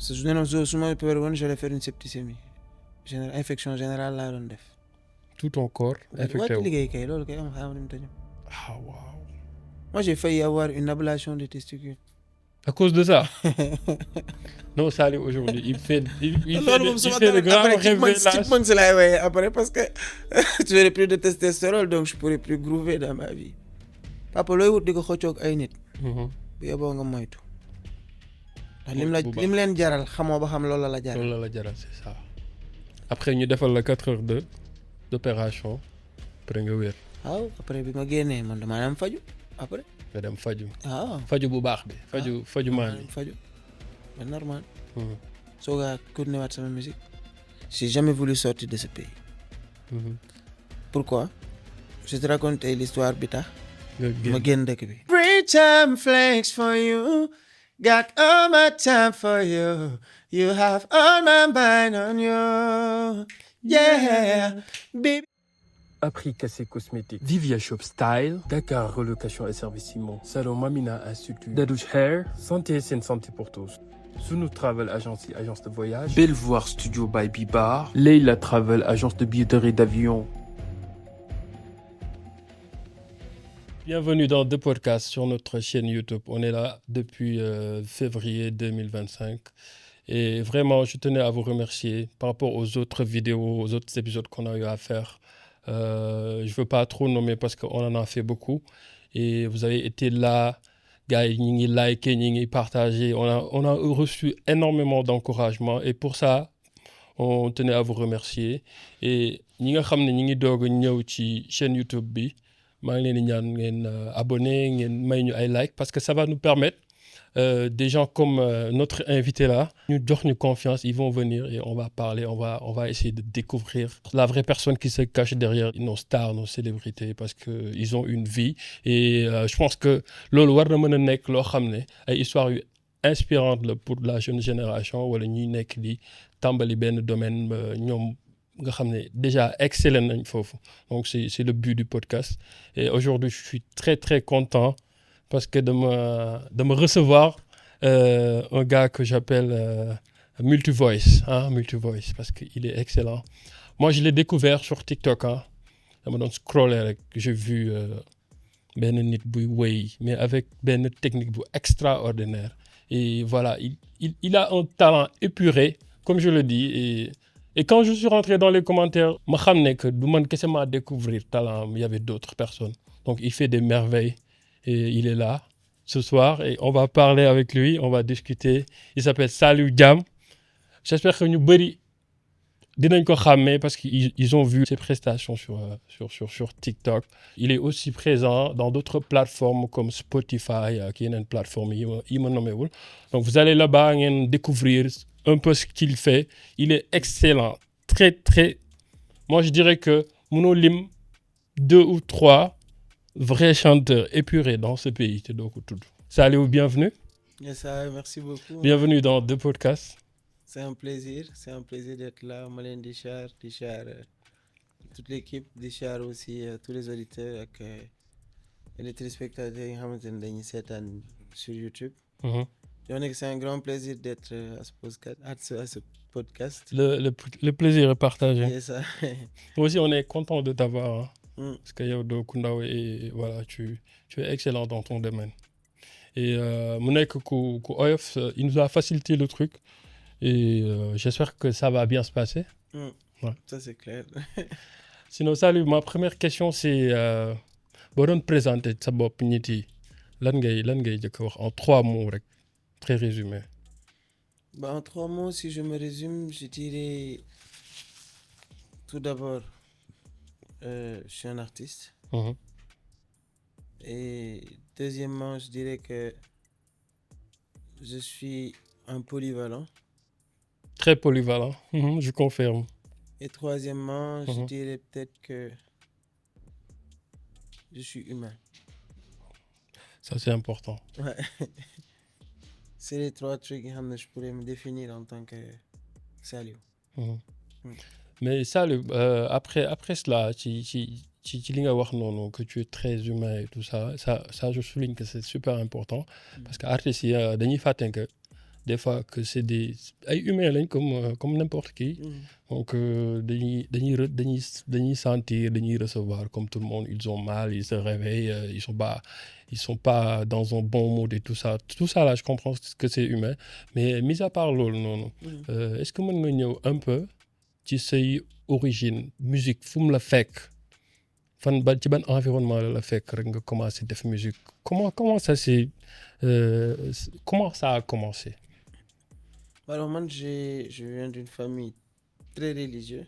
su ma peur woon j'allais faire une septicémie infection générale laa doon def. tout ton corps infecté wu. liggéey kay loolu kay am xam ni mu tëjee. Ah waaw. Moi j'ai failli avoir une ablation des testicules. À cause de ça. Non, Saliou aujourd'hui il fait de grands révélations. Après ci laay woowee après parce que tu n'aurais plus de testostérone donc je pourrais plus groover dans ma vie. Papa looy wut di ko xoccoog ay nit. bu yeboo nga moytu. ndax lim leen jaral xamoo ba xam loolu la jaral. loolu la jaral c'est ça. Après ñu defal la 4 heures d'opération après nga wér. waaw après bi ma génnee man damaa dem faju après. nga dem faju. waaw faju bu baax bi. faju maan bi. faju c'est normal. soo gaa continué waat sama musique. j'ai jamais voulu sortir de ce pays. Pourquoi? Je te raconte l'histoire bi tax. ma génn dëkk bi. Free time flex for you. Got all my time for you. You have all my mind on you. Yeah, baby. Appris Cassé Cosmétique, Vivia Shop Style, Dakar Relocation et Service Immo, Salon Mamina Institut, Dadouche Hair, Santé c'est une santé pour tous. Sunu Travel Agency, agence de voyage, Belvoir Studio by Bibar, Leila Travel, agence de billetterie d'avion. Bienvenue dans deux podcasts sur notre chaîne YouTube. On est là depuis février 2025. Et vraiment, je tenais à vous remercier par rapport aux autres vidéos, aux autres épisodes qu'on a eu à faire. Je ne veux pas trop nommer parce qu'on en a fait beaucoup. Et vous avez été là, gars, ñi ngi liké, ñi ngi partagé. On a reçu énormément d'encouragement. Et pour ça, on tenait à vous remercier. Et ñi nga xam ne ñi ngi doog a ñëw ci chaîne YouTube bi, maa ngi leen di ñaan ngeen abonné, ngeen may ñu ay like parce que ça va nous permettre des gens comme notre invité là, nous donnent confiance, ils vont venir et on va parler, on va essayer de découvrir la vraie personne qui se cache derrière nos stars, nos célébrités parce qu'ils ont une vie et je pense que loolu war na mën a nekk loo xam ne ay histoires yu inspirantes la pour la jeune génération wala ñuy nekk di tàmbali benn domaine ñoom nga xam ne déjà excellent nañ foofu. Donc c'est le but du podcast et aujourd'hui je suis très très content parce que de me recevoir un gars que j'appelle Multivoice, Multivoice, parce qu'il est excellent. Moi, je l'ai découvert sur TikTok. Je me scroller, j'ai vu Ben Nit Bouy, mais avec Ben technique extraordinaire. Et voilà, il a un talent épuré, comme je le dis. Et quand je suis rentré dans les commentaires, je sais que je m'a découvrir talent, il y avait d'autres personnes. Donc, il fait des merveilles. Et il est là ce soir et on va parler avec lui, on va discuter. Il s'appelle Saliou Diam. J'espère que nous bari dinañ ko xamé parce qu'ils ont vu ses prestations sur TikTok. Il est aussi présent dans d'autres plateformes comme Spotify, qui est une plateforme il m'a nommé. Donc vous allez là-bas et découvrir un peu ce qu'il fait. Il est excellent, très très. Moi je dirais que mëno lim 2 ou 3 vrai chanteur épuré dans ce pays. Saliou, bienvenue. Yes, merci beaucoup. Bienvenue dans deux podcasts. C'est un plaisir d'être là. Malène Dichar, toute l'équipe, Dichar aussi, tous les auditeurs et les téléspectateurs sur YouTube. Donc c'est un grand plaisir d'être à ce podcast. Le plaisir est partagé. Yes, Moi aussi, on est content de t'avoir. Parce que Yodo Kundawe et voilà, tu es excellent dans ton domaine. Et Mounek Oyof, il nous a facilité le truc et j'espère que ça va bien se passer. Ouais. Ça c'est clair. Sinon, salut, ma première question c'est bon présenter sa bop ñiti lan ngay jëk wax en 3 mots rek, très résumé. En 3 mots, si je me résume, je dirais tout d'abord je suis un artiste. Et deuxièmement, je dirais que je suis un polyvalent. Très polyvalent, je confirme. Et troisièmement, je dirais peut-être que je suis humain. Ça, c'est important. Ouais. C'est les 3 trucs que je pourrais me définir en tant que Saliou. Mais Saliou, après cela, que tu es très humain et tout ça, je souligne que c'est super important. Parce qu'artistes, dañuy faté que des fois que c'est des ay humains lañ comme n'importe qui. Donc dañuy sentir dañuy recevoir comme tout le monde ils ont mal ils se réveillent ils sont pas dans un bon mood et tout ça là je comprends que c'est humain mais mis à part loolu noonu. Est-ce que mën nga ñëw un peu ci say origine musique fu mu la fekk fan ba ci ban environnement la fekk rek nga commencé def musique comment ça c'est comment ça a commencé. Alors man je viens d'une famille très religieuse.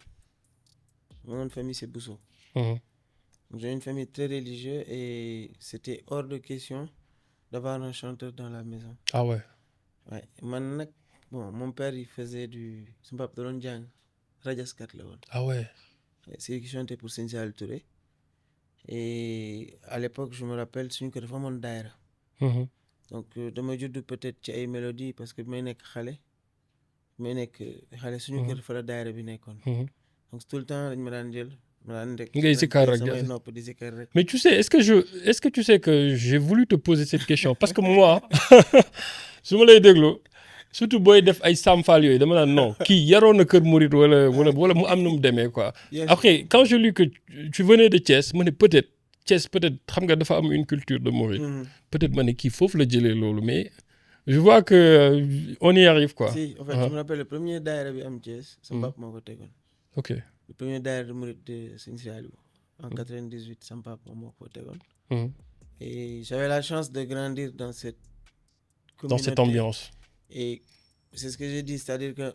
Mon famille c'est Bousso. J'ai une famille très religieuse et c'était hors de question d'avoir un chanteur dans la maison. Ah ouais. Ouais man nag bon mon père il faisait sama papa da doon jàng rajaskat la woon. Ah ouais. C'est lui qui chantait pour Sëñ Saliou Touré et à l'époque je me rappelle suñu ko dafa amoon daayra. Donc dama judd peut-être ci ay mélodies parce que bi may nekk xale suñu kër fa la daayra bi nekkoon. Donc tout le temps dañ ma daan jël ma daan rek. ngay zikar rek samay nopp di zikar rek. Mais tu sais est-ce que tu sais que j'ai voulu te poser cette question parce que moi su ma lay déglu surtout booy def ay samfal yooyu dama naan non kii yaroon na kër Mouride wala mu am nu mu demee quoi. Après quand j'ai lu que tu venais de Thiès ma ne peut-être Thiès peut-être xam nga dafa am une culture de Mouride. Peut-être ma ne kii foofu la jëlee loolu mais je vois que on y arrive quoi. Si en fait je me rappelle le premier daayra bi am Thiès. sama papa moo ko tegoon. Ok. Le premier daayra de Mouride de Sëñ Saliou en 98 sama papa moo ko tegoon. Et j'avais la chance de grandir dans cette communauté. Dans cette ambiance. Et c'est ce que j'ai dit, c'est-à-dire que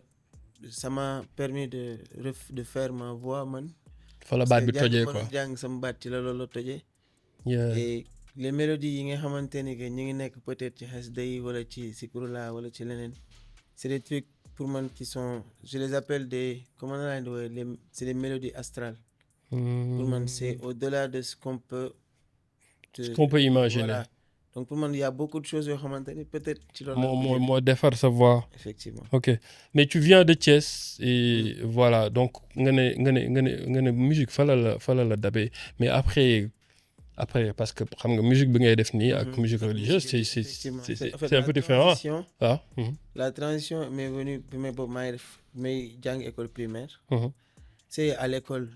ça m'a permis de faire ma voix man. Fa la baat bi tojee quoi jàng sama baat ci la loolu tojee. Et les mélodies yi nga xamante ni que ñu ngi nekk peut-être ci xasida yi wala ci sikurula wala ci leneen c'est des trucs pour man qui sont je les appelle comment on l'a dit c'est des mélodies astrales. Pour man c'est au-delà de ce qu'on peut imaginer. Voilà. Donc pour moi il y a beaucoup de choses yoo xamante ni peut-être ci loolu moo defar sa voix. Effectivement. Ok mais tu viens de Thiès et voilà donc nga ne musique fa la la dabee mais après parce que xam nga musique bi ngay def nii ak musique religieuse c'est un peu différent. La transition m'est venue bi may jàng école primaire. C'est à l'école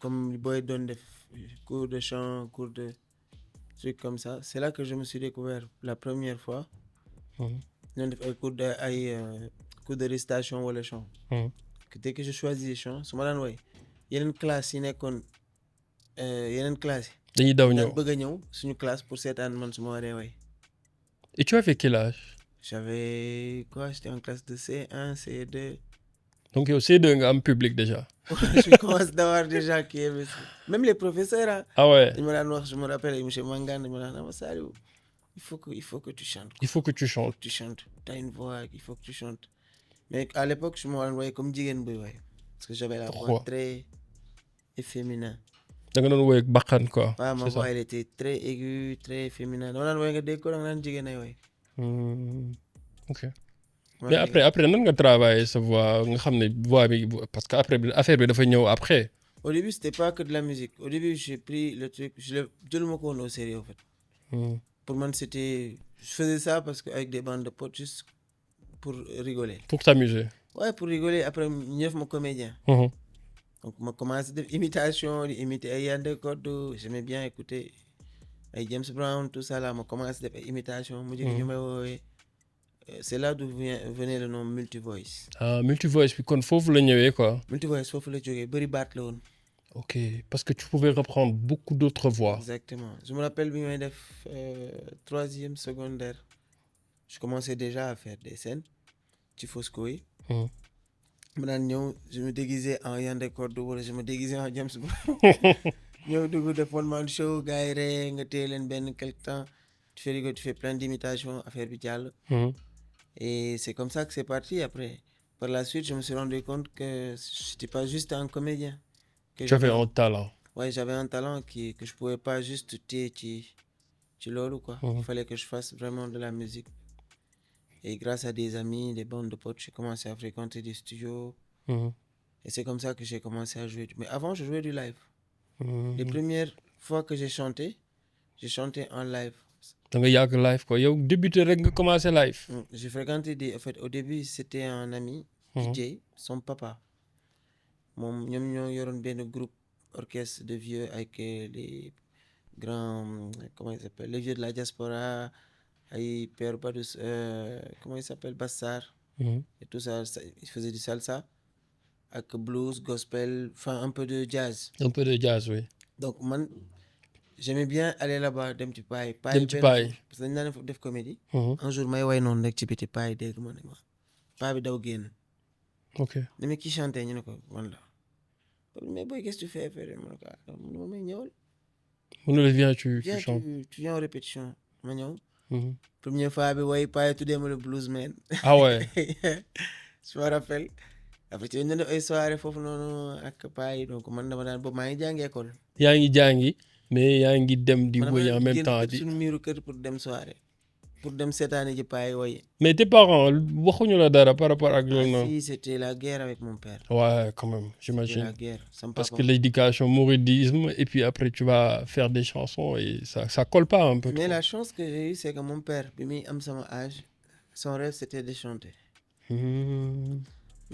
comme booy doon def cours de chant cours de trucs comme ça c'est là que je me suis découvert la première fois. ñoo def ay cours de récitation wala chant. Dès que je choisis chant su ma daan woy yeneen classe yi nekkoon yeneen classe yi. dañuy daw ñëw bëgg a ñëw suñu classe pour seetaan man su ma waree woy. Et tu avais quel âge? J'avais j'étais en classe de C1 C2. Donc yow C2 nga am public déjà. Je commence d'avoir déjà qui aiment même les professeurs. Ah ouais. Ils me daan wax je me rappelle monsieur Mangane me daan wax Saliou il faut que tu chantes. Il faut que tu chantes. Tu chantes. T'as une voix il faut que tu chantes. Mais à l'époque je me voyais comme jigéen buy woy parce que j'avais la voix très féminin. da nga doon woy ak baqan quoi. Ah ma voix elle était très aiguë très féminin dama daan woy nga dégg ko da nga daan jigéen ay woy. Ok. Mais après nan nga travailler sa voix nga xam ne voix bi parce que après affaire bi dafa ñëw après. Au début c'était pas que de la musique au début j'ai pris le truc jëluma ko woon au sérieux en fait. Pour moi c'était je faisais ça parce que avec des bandes de potes juste pour rigoler. Pour t'amuser. Ouais pour rigoler après ñu def ma comédien. Donc ma commencé def imitation di imiter ay Yandé Codou j'aimais bien écouter ay James Brown tout ça là ma commencé def ay imitation mu jóge ñu may woowee c'est là d'où venait le nom Multivoice. Ah Multivoice bi kon foofu la ñëwee quoi. Multivoice foofu la jógee bëri baat la woon. Ok parce que tu pouvais reprendre beaucoup d'autres voix. Exactement je me rappelle bi may def troisième secondaire je commençais déjà à faire des scènes ci Fosco yi. ma daan ñëw je me déguisais en Yandé Codou wala je me déguisais en James Brown. ñëw dugg def one man show gars yi ree nga téye leen benn quelque temps tu fais plein d'imitations affaire bi jàll. Et c'est comme ça que c'est parti après par la suite je me suis rendu compte que j'étais pas juste un comédien. J'avais un talent. Ouais j'avais un talent que je pouvais pas juste téye ci loolu quoi. Il fallait que je fasse vraiment de la musique. Et grâce à des amis, des bandes de potes, j'ai commencé à fréquenter des studios. Et c'est comme ça que j'ai commencé à jouer. Mais avant, je jouais du live. Les premières fois que j'ai chanté en live. da nga yàgg live quoi yow débuté rek nga commencé live. J'ai fréquenté en fait au début c'était un ami. DJ son papa. moom ñoom ñoo yoroon benn groupe orchestre de vieux avec les grands comment il s'appelle les vieux de la diaspora ay Père Badous comment il s'appelle Bassar. Et tout ça il faisait du salsa avec blues gospel enfin un peu de jazz. Un peu de jazz oui. Donc man j'aimais bien aller là-bas dem ci paay. dem ci paay parce que dañ daan def comédie. Un jour may way noonu rek ci biti paay dégg ma ne ma paa bi daw génn. ok ne ma kii chanté ñu ne ko man la. mais boy qu'est-ce que tu fais ma ne ko ma may ñëwal. mu ne la viens tu chantes. tu viens en répétition ma ñëw. Première fois bi way paay tuddee ma le bluesman. ah ouais. je me rappelle. après ci ñu def ay soirée foofu noonu ak paay donc man dama daan boobu maa ngi jàngi école. yaa ngi jàngi mais yaa ngi dem di woy en même temps di suñu miiru kër pour dem soirée pour dem seetaani ji paay woy. mais tes parents waxuñu la dara par rapport ak loolu noonu. si c'était la guerre avec mon père. ouais quand même j'imagine. la guerre parce que l'éducation mouridisme et puis après tu vas faire des chansons et ça colle pas un peu. mais la chance que j'ai eue c'est que mon père bi muy am sama âge son rêve c'était de chanter.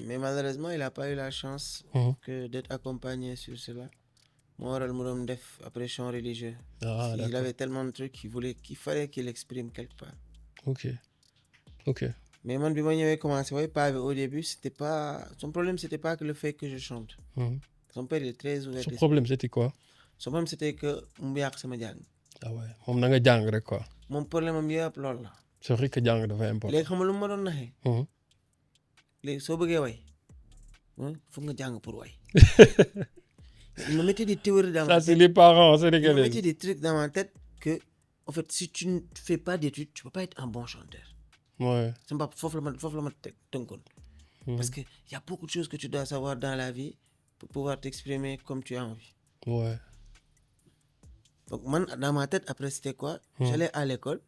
mais malheureusement il a pas eu la chance. que d'être accompagné sur cela. moo waral mu doon def après chant religieux. Il avait tellement de trucs qu'il fallait qu'il exprime quelque part. ok mais man bi ma ñëwee commencé way pas au début c'était pas son problème c'était pas que le fait que je chante. son père il est très ouvert. son problème c'était quoi. son problème c'était que mu yàq sama jàng. ah ouais moom na nga jàng rek quoi. moom problème am yëpp loolu la. c'est vrai que jàng dafa important. léegi xam nga lu ma doon naxee. léegi soo bëggee way foog nga jàng pour way. Il me mettait des théories dans ma tête. Ça, c'est les parents sénégalais. Il me mettait des trucs dans ma tête que, en fait, si tu ne fais pas d'études, tu ne peux pas être un bon chanteur. Ouais. C'est pas faut parce qu'il y a beaucoup de choses que tu dois savoir dans la vie pour pouvoir t'exprimer comme tu as envie. Ouais. Donc, moi, dans ma tête, après, c'était quoi? J'allais à l'école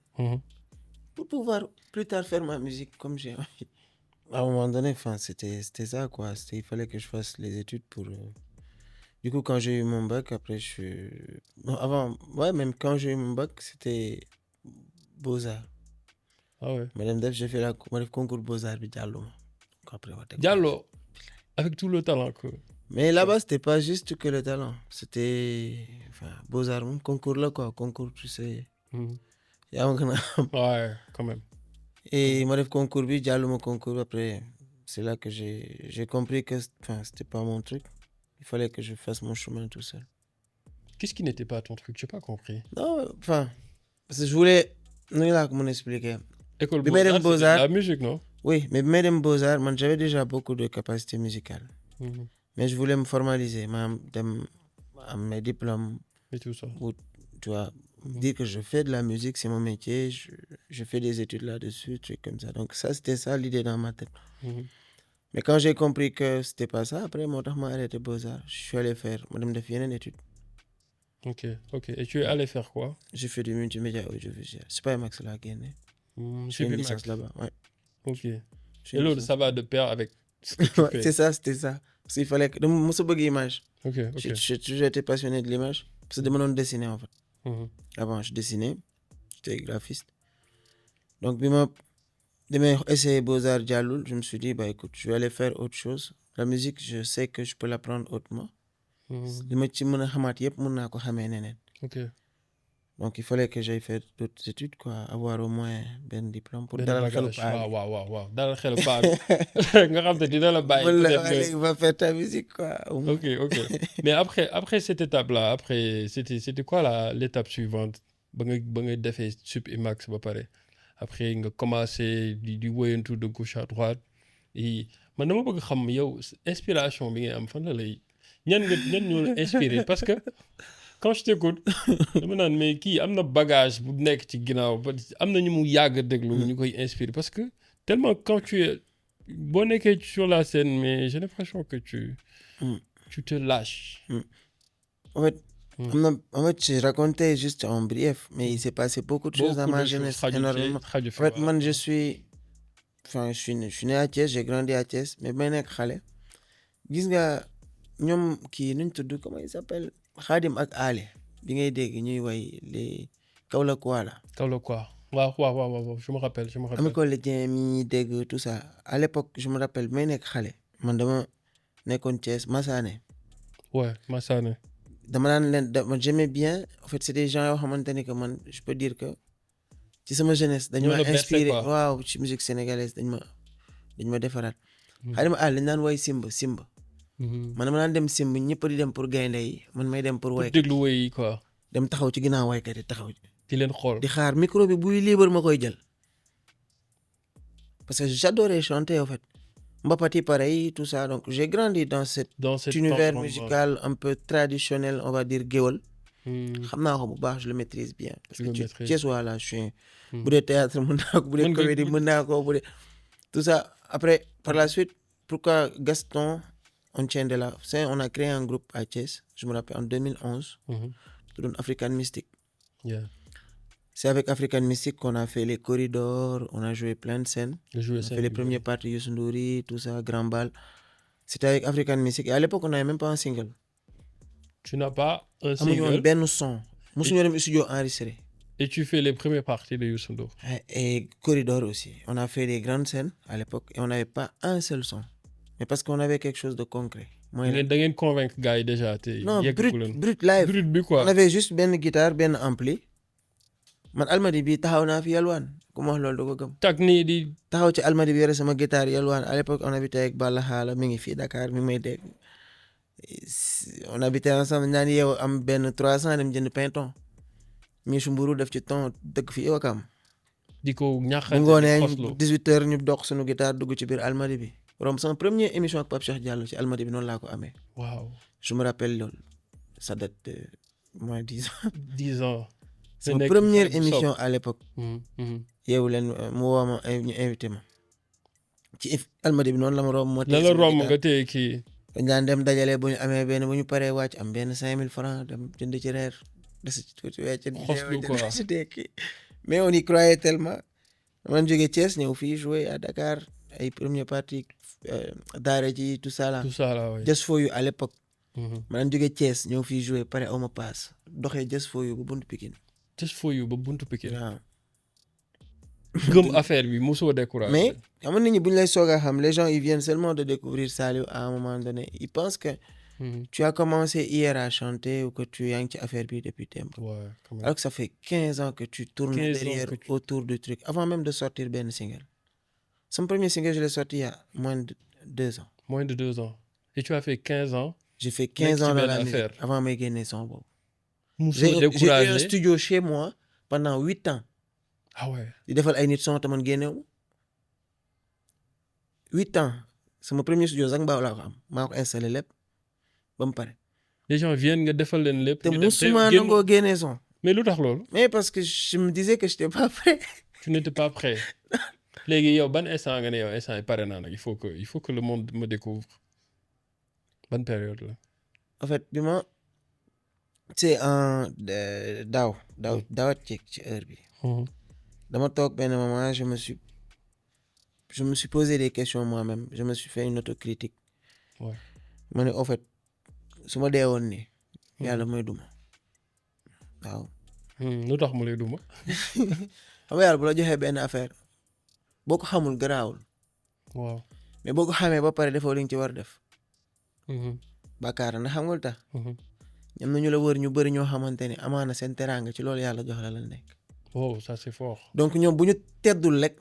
pour pouvoir plus tard faire ma musique comme j'ai envie. À un moment donné, c'était ça, quoi. Il fallait que je fasse les études pour... Du coup, quand j'ai eu mon bac, après, même quand j'ai eu mon bac, c'était Beaux-Arts. Ah ouais. Madame Def, j'ai fait le concours Beaux-Arts, puis Diallo. Diallo, avec tout le talent que... Mais là-bas, c'était pas juste que le talent. C'était... Beaux-Arts, concours là, quoi. Concours, tu sais. Ouais, quand même. Et moi, le concours, puis Diallo, mon concours, après, c'est là que j'ai compris que c'était pas mon truc. Il fallait que je fasse mon chemin tout seul. Qu'est-ce qui n'était pas ton truc? Je n'ai pas compris. Non, parce que je voulais... Non, là, comment expliquer? École Beaux-Arts, la musique, non? Oui, mais même Beaux-Arts, j'avais déjà beaucoup de capacités musicales. Mais je voulais me formaliser, mes diplômes. Et tout ça. Ou, tu vois, dire que je fais de la musique, c'est mon métier, je fais des études là-dessus, trucs comme ça. Donc ça, c'était ça l'idée dans ma tête. Mais quand j'ai compris que c'était pas ça, après, moi, j'ai arrêté Beaux-Arts. Je suis allé faire, madame de une étude. Ok. Et tu es allé faire quoi? J'ai fait du multimédia audiovisuel. C'est pas Max là, gagné. J'ai une licence là-bas, ouais. Ok. Et l'autre, ça va de pair avec ce que tu fais. C'était ça. Parce qu'il fallait que... Moi, je veux image. Ok. J'ai toujours été passionné de l'image. Parce que de mon dessiner, en fait. Avant, je dessinais. J'étais graphiste. Donc, demain, essayer Beaux-Arts Diallo, je me suis dit, écoute, je vais aller faire autre chose. La musique, je sais que je peux l'apprendre autrement. Ok. Donc, il fallait que j'aille faire d'autres études, quoi. Avoir au moins un diplôme pour Wow. Dans le xel pas. Nga xam te dina la bàyyi. Il va faire ta musique, quoi. Ok. Mais après cette étape-là, c'était quoi l'étape suivante? Ba nga defee Sup Imax ba pare. Après nga commencé di woyantu de gauche à droite. Et man dama bëgg xam yow inspiration bi ngay am fan la lay ñan ñoo la inspiré parce que quand je t'écoute dama naan mais kii am na bagage bu nekk ci ginnaaw am na ñu mu yàgg déglu ñu koy inspiré parce que tellement quand tu es boo nekkee sur la scène mais j'ai l'impression que tu te lâches. En fait, je racontais juste en brief, mais il s'est passé beaucoup de choses dans ma jeunesse, énormément. En fait, moi, je suis né à Thiès, j'ai grandi à Thiès, mais ben nek xalé. Gis nga ñom ki nuñ tuddu comment il s'appelle Khadim ak Ali bi ngay dégg ñuy way Kaolack voilà. Kaolack quoi. waaw je me rappelle. Ami Collé Dieng mi dégg tout ça à l'époque je me rappelle may nekk xale man dama nekkoon Thiès Massané. ouais Massané. dama naan leen j'aimais bien en fait c'est des gens yoo xamante ni que man je peux dire que ci sama jeunesse dañ ma inspiré waaw ci musique sénégalaise dañ ma defaraat. Xalima Al dañ naan woy Simba. man dama naan dem Simba ñëpp di dem pour gaynde yi man may dem pour woykat déglu woy yi quoi. dem taxaw ci ginnaaw woykat yi taxaw di leen xool di xaar micro bi buy libre ma koy jël parce que j'adorais chanter en fait mbapat yi pareil tout ça donc j'ai grandi dans cet univers musical un peu traditionnel on va dire géwël. xam naa ko bu baax je le maîtrise bien. parce que Thiès voilà je suis. bu dee théâtre mën naa ko bu dee comédie mën naa ko bu dee tout ça après par la suite pourquoi Gaston on tient de là on a créé un groupe à Thiès je me rappelle en 2011. tuddoon African Mystic. Yeah. C'est avec African Mystic qu'on a fait les corridors, on a joué plein de scènes. On a fait les premières parties Youssou Ndour, tout ça, Grand Bal. C'était avec African Mystic. Et à l'époque, on n'avait même pas un single. Tu n'as pas un single? Amuñu benn son. Musuñu dem studio enregistré. Et tu fais les premières parties de Youssou Ndour? Et corridors aussi. On a fait des grandes scènes à l'époque et on n'avait pas un seul son. Mais parce qu'on avait quelque chose de concret. Da ngeen convaincre gars yi déjà te non brut live. Brut bi quoi. On avait juste benn guitare benn ampli. Man Almadi bi taxaw naa fi yalwaan ku ma wax loolu du ko gëm. tak nii di. taxaw ci Almadi bi yore sama guitare yalwaan à l'époque on habitait avec Balla Xaala mi ngi fii Dakar mi may dégg on habitait ensemble naan yow am benn 300 dem jënd pinton mi su mburu def ci ton dëkk fi Wakam. di ko ñaxal bu ngoonee 18h ñu dox suñu guitare dugg ci biir Almadi bi. Rom sama première émission ak Pape Cheikh Diallo ci Almadi bi noonu laa ko amee. waaw je me rappelle loolu ça date de moins 10 ans. 10 ans. C'est ma première émission à l'époque. Yeewu leen mu woo ma ñu invité ma. ci Almadi bi noonu la ma romb moo la romb nga téye kii. dañ daan dem dajale bu ñu amee benn bu ñu paree wàcc am benn 5000 francs dem jënd ci reer des ci tuuti wecc mais on y croyait tellement. man jógee Thiès ñëw fii jouer à Dakar ay première partie daara ji tout ça là. oui. Just for you à l'époque. man jógee Thiès ñëw fii jouer pare aw ma paas doxee Just for you ba buntu Pikine. Just for you ba buntu Pikine. waaw. gëm affaire bi mosoo découragé. mais xam nga nit ñi bu ñu lay soog a xam les gens ils viennent seulement de découvrir Saliou à un moment donné ils pensent que. tu as commencé hier à chanter ou que tu yaa ngi ci affaire bi depuis temp. alors que ça fait 15 ans que tu tournes derrière autour du truc avant même de sortir benn single. Son premier single je l'ai sorti il y a moins de 2 ans. Moins de 2 ans. Et tu as fait 15 ans. J'ai fait 15 ans dans la musique avant may génne son boobu. J'ai eu un studio chez moi pendant 8 ans. ah ouais. di defal ay nit son te man génnewu 8 ans sama premier studio sax mbaaw laa ko am maa ko installé lépp ba mu pare. les gens viennent nga defal leen lépp. te musuma nangoo génne son. mais lu tax loolu. mais parce que je me disais que j'étais pas prêt. tu n'étais pas prêt. léegi yow ban instant nga ne yow instant yi pare naa nag il faut que le monde me découvre ban période la. en fait bi ma c'est en daaw ci heure bi. dama toog benn moment je me suis posé des questions moi-même je me suis fait une autocritique. ouais. ma ne en fait su ma dee woon nii. yàlla mooy duma waaw. lu tax mu lay duma. xam nga yàlla bu la joxee benn affaire boo ko xamul garaawul. waaw mais boo ko xamee ba pare defoo li nga ci war def. bàkkaar na xam nga lu tax. ñam na ñu la wër ñu bëri ñoo xamante ne amaana seen teraanga ci loolu yàlla jox la la nekk. oh ça c'est fort. donc ñoom bu ñu teddul rek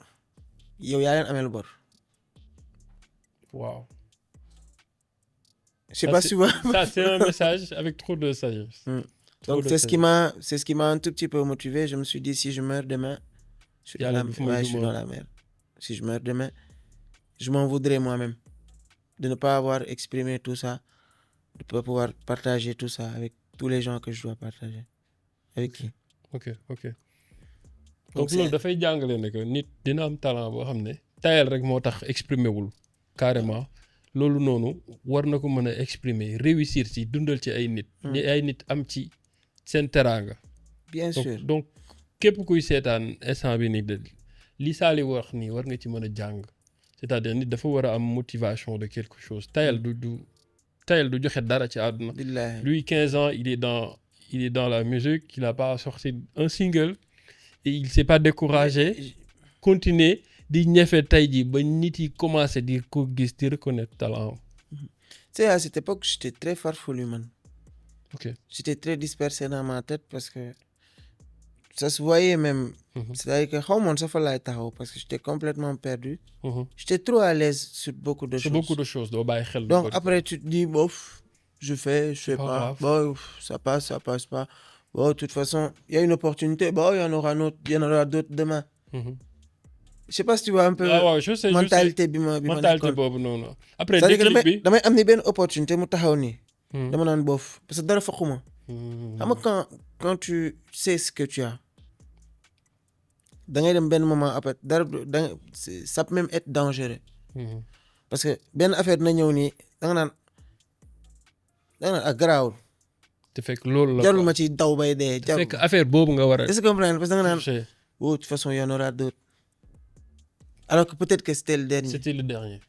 yow yaa leen ameel bor. waaw. je sais pas si tu vois. ça c'est un message avec trop de sagesse. Donc c'est ce qui m'a un tout petit peu motivé. Je me suis dit si je meurs demain, je suis dans la mer. Si je meurs demain, je m'en voudrais moi-même de ne pas avoir exprimé tout ça, de ne pas pouvoir partager tout ça avec tous les gens que je dois partager. Avec qui? ok donc loolu dafay jàngale ne que nit dina am talent boo xam ne tayal rek moo tax exprimer wul carrément loolu noonu war na ko mën a exprimer réussir ci dundal ci ay nit. ay nit am ci seen teraanga. bien sûr donc képp kuy seetaan instant bi nii de li Saliou wax nii war nga ci mën a jàng c'est-à-dire nit dafa war a am motivation de quelque chose tayal du joxe dara ci àdduna. billahi lui 15 ans il est dans la musique, il n'a pas sorti un single et il s'est pas découragé. Continuer di ñefe tey jii ba nit yi commencé di ko gis di reconnaître talent. Tu sais, à cette époque, j'étais très farfelu, man. Ok. J'étais très dispersé dans ma tête parce que ça se voyait même. C'est-à-dire que xaw moon sa fa laay taxaw parce que j'étais complètement perdu. J'étais trop à l'aise sur beaucoup de C'est choses. beaucoup de choses doo bàyyi xel. Donc après, tu te dis, bof, je fais Pas pas. grave. Bon, ça passe pas. Bon, de toute façon, il y a une opportunité. Bon, il y en aura d'autres demain. Je sais pas si tu vois un peu Ah ouais, je sais. mentalité bi ma mentalité nekkoon. boobu noonu. Après C'est-à-dire que déclic bi. damay am ni benn opportunité mu taxaw nii. dama naan bof parce que dara faquma. Xam nga quand tu sais ce que tu as, da ngay dem benn moment après dara ça peut même être dangereux. Parce que benn affaire dina ñëw nii da nga naan ak garaawul. te fekk loolu la jarul ma ci daw bay dee. te fekk affaire boobu nga war a. Est-ce que comprendre parce que da nga naan toucher. oh de toute façon il y en aura d'autres. Alors que peut-être que c'était le dernier. C'était le dernier.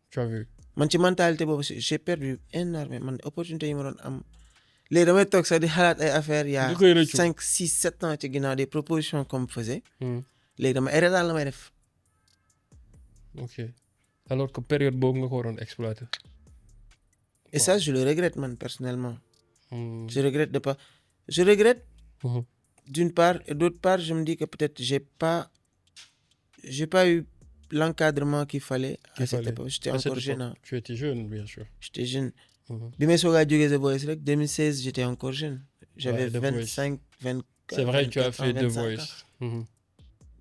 Tu as vu. Man ci mentalité boobu j'ai perdu énormément man opportunité yi ma doon am léegi damay toog sax di xalaat ay affaires il y a Nga koy rëccu. 5, 6, 7 ans ci ginnaaw des propositions qu'on me faisait. léegi dama erreur daal la may def. ok alors que période boobu nga ko waroon exploiter. Et ça je le regrette man personnellement. Je regrette de pas. Je regrette d'une part et d'autre part je me dis que peut-être j'ai pas eu l'encadrement qu'il fallait à cette époque. J'étais encore jeune. Hein. Tu étais jeune, bien sûr. J'étais jeune. Bi may soog a jógee The Voice rek 2016 j'étais encore jeune. J'avais Ouais, The 25, 24. C'est vrai, tu as fait The 25 ans. Voice.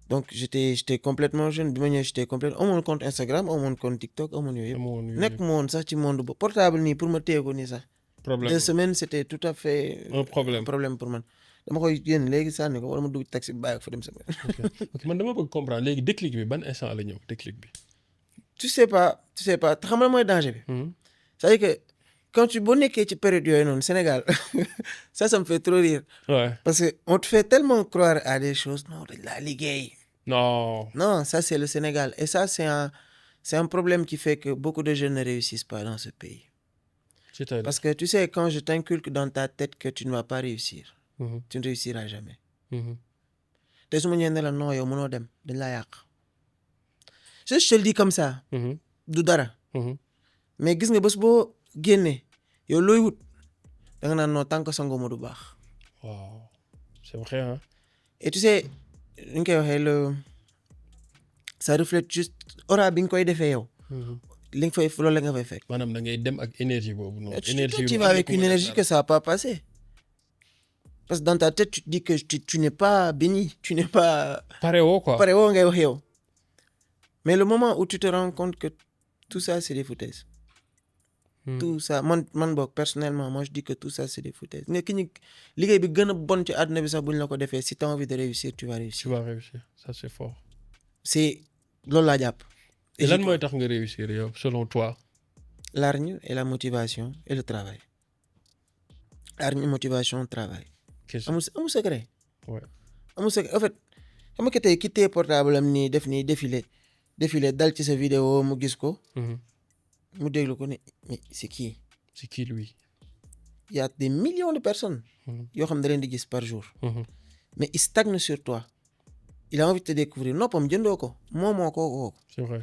Donc j'étais complètement jeune bi ma ñëwee j'étais complètement amoon compte Instagram amoon compte TikTok amoon yooyu yëpp. nekk ma woon sax ci monde ba portable nii pour ma téye ko nii sax. problème 2 semaines c'était tout à fait. un problème pour man. dama koy génn léegi sànni ko wala ma dugg taxi bàyyi ko fa dem sama. ok man dama bëgg comprendre léegi déclic bi ban instant la ñëw déclic bi. tu sais pas te xam nga mooy danger bi. c'est-à-dire que quand boo nekkee ci période yooyu noonu Sénégal ça me fait trop rire. ouais. parce que on te fait tellement croire à des choses non dañ laa liggéey. non ça c'est le Sénégal et ça c'est un problème qui fait que beaucoup de jeunes ne réussissent pas dans ce pays. c'est-à-dire parce que tu sais quand je t'inculque dans ta tête que tu ne vas pas réussir. tu ne réussiras jamais. te su ma ñëwee ne la non yow mënoo dem dañ laa yàq. je te le dis comme ça. du dara. mais gis nga bés boo génnee yow looy wut da nga naan non tant que sangoo ma du baax. waaw c'est vrai hein. et tu sais ni ñu koy waxee ça reflète juste aura bi nga koy defee yow. li nga fay loolu la nga fay fekk. maanaam da ngay dem ak énergie boobu noonu. énergie tu vas avec une énergie que ça va pas passer. parce que dans ta tête tu te dis que tu n'es pas béni tu n'es pas. pare woo quoi pare woo ngay wax yow. mais le moment où tu te rends compte que tout ça c'est des foutaises. tout ça man boog personnellement moi je dis que tout ça c'est des foutaises nga ki ñu liggéey bi gën a bon ci àdduna bi sax bu ñu la ko defee si tu as envie de réussir tu vas réussir. tu vas réussir ça c'est fort. c'est loolu laa jàpp. et lan mooy tax nga réussir yow selon toi. L'argne et la motivation et le travail. L'argne motivation travail. amul secret. ouais. amul secret en fait xam nga tey ki téye portable am nii def nii défilé dal ci sa vidéo mu gis ko. mu déglu ko ne mais c'est qui lui. il y a des millions de personnes. yoo xam ne da leen di gis par jour. mais il stagne sur toi. il a envie de te découvrir noppam jëndoo ko moomoo ko. c'est vrai.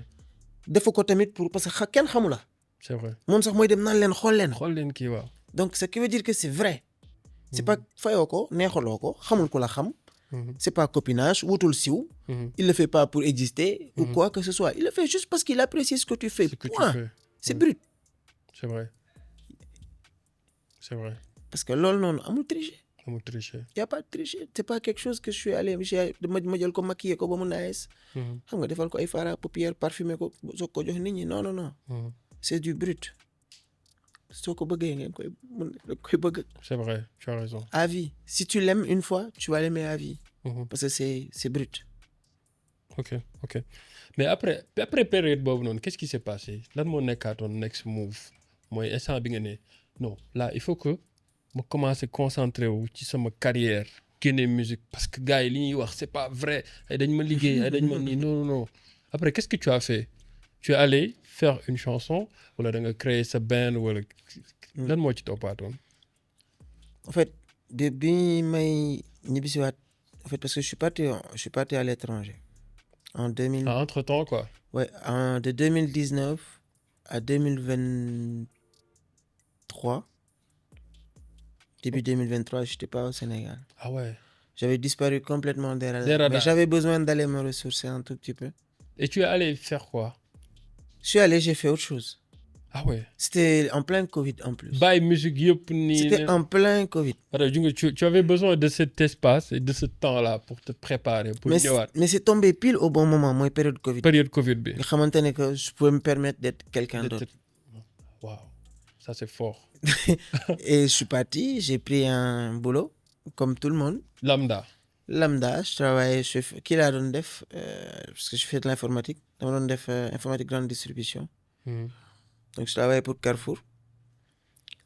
defu ko tamit pour parce que kenn xamu la. c'est vrai. moom sax mooy dem naan leen xool leen. kii waaw. donc ce qui veut dire que c'est vrai. c'est pas fayoo ko neexaloo ko xamul ko la xam. c'est pas copinage wutul siw. il le fait pas pour exister. ou quoi que ce soit il le fait juste parce qu'il apprécie ce que tu fais. point c'est brut. c'est vrai. parce que loolu noonu amul tricher. y a pas de tricher c'est pas quelque chose que je suis allé ma jël ko maquiller ko ba mu nice. xam nga defal ko ay fard à paupières parfumé ko soog ko jox nit ñi non. c'est du brut. soo ko bëggee ngeen koy bëgg. c'est vrai tu as raison. à vie si tu l'aimes une fois tu vas l'aimer à vie. parce que c'est brut. ok mais après période boobu noonu qu'est-ce qui s'est passé lan moo nekkaatoon next move mooy instant bi nga ne non là il faut que ma commencer concentrer wu ci sama carrière génne musique parce que gars yi li ñuy wax c'est pas vrai ay dañ ma liggéey ay dañ ma nii non après qu'est-ce que tu as fait tu es allé faire une chanson wala da nga créer sa band wala lan moo ci toppaatoon. en fait Depuis may ñibbisiwaat en fait parce que je suis parti à l'étranger en 2000 Ah, entre-temps, quoi. ouais de 2019 à 2023 début 2023 j'étais pas au Sénégal. Ah ouais. J'avais disparu complètement des radars. Des radars. Mais j'avais besoin d'aller me ressourcer un tout petit peu. Et tu es allé faire quoi? Je suis allé, j'ai fait autre chose. Ah ouais. C'était en plein Covid en plus. Bàyyi musique yëpp nii. C'était en plein Covid. Voilà, tu avais besoin de cet espace et de ce temps-là pour te préparer, pour ñëwaat. Mais c'est tombé pile au bon moment, mooy période Covid. Période Covid bi. nga xamante ne que je pouvais me permettre d'être quelqu'un d'autre. Waouh, ça c'est fort. Et je suis parti, j'ai pris un boulot, comme tout le monde. Lambda. Je travaillais chez kii laa doon def parce que je fais de l'informatique. dama doon def informatique grande distribution. Donc je travaillais pour Carrefour.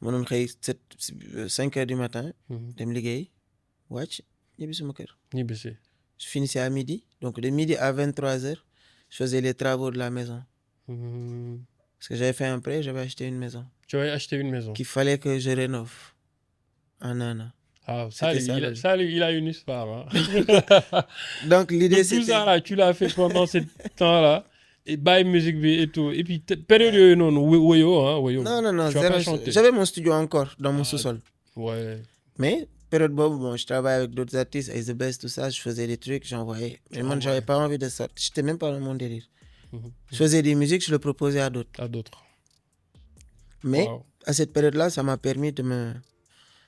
ma doon xëy 5 heures du matin. dem liggéey wàcc ñibbi suma kër. ñibbisi. Je finissais à midi. Donc de midi à 23 heures, je faisais les travaux de la maison. Parce que j'avais fait un prêt, j'avais acheté une maison. Tu avais acheté une maison. Qu'il fallait que je rénove en un an. Ah, C'était Salih, il a une histoire. Hein. Donc l'idée tout c'était... ça là, tu l'as fait pendant ce temps-là. Et bàyyi musique bi et tout. Et puis période yooyu noonu woyo. Non, Tu as pas chanté. j'avais mon studio encore dans mon sous-sol. Ouais. Mais période boobu bon, je travaillais avec d'autres artistes, avec The Best, tout ça, je faisais des trucs, j'envoyais. Mais moi, j'avais pas envie de sortir. J'étais même pas dans mon délire. Je faisais des musiques, je le proposais à d'autres. À d'autres. Mais Wow. à cette période-là, ça m'a permis de me...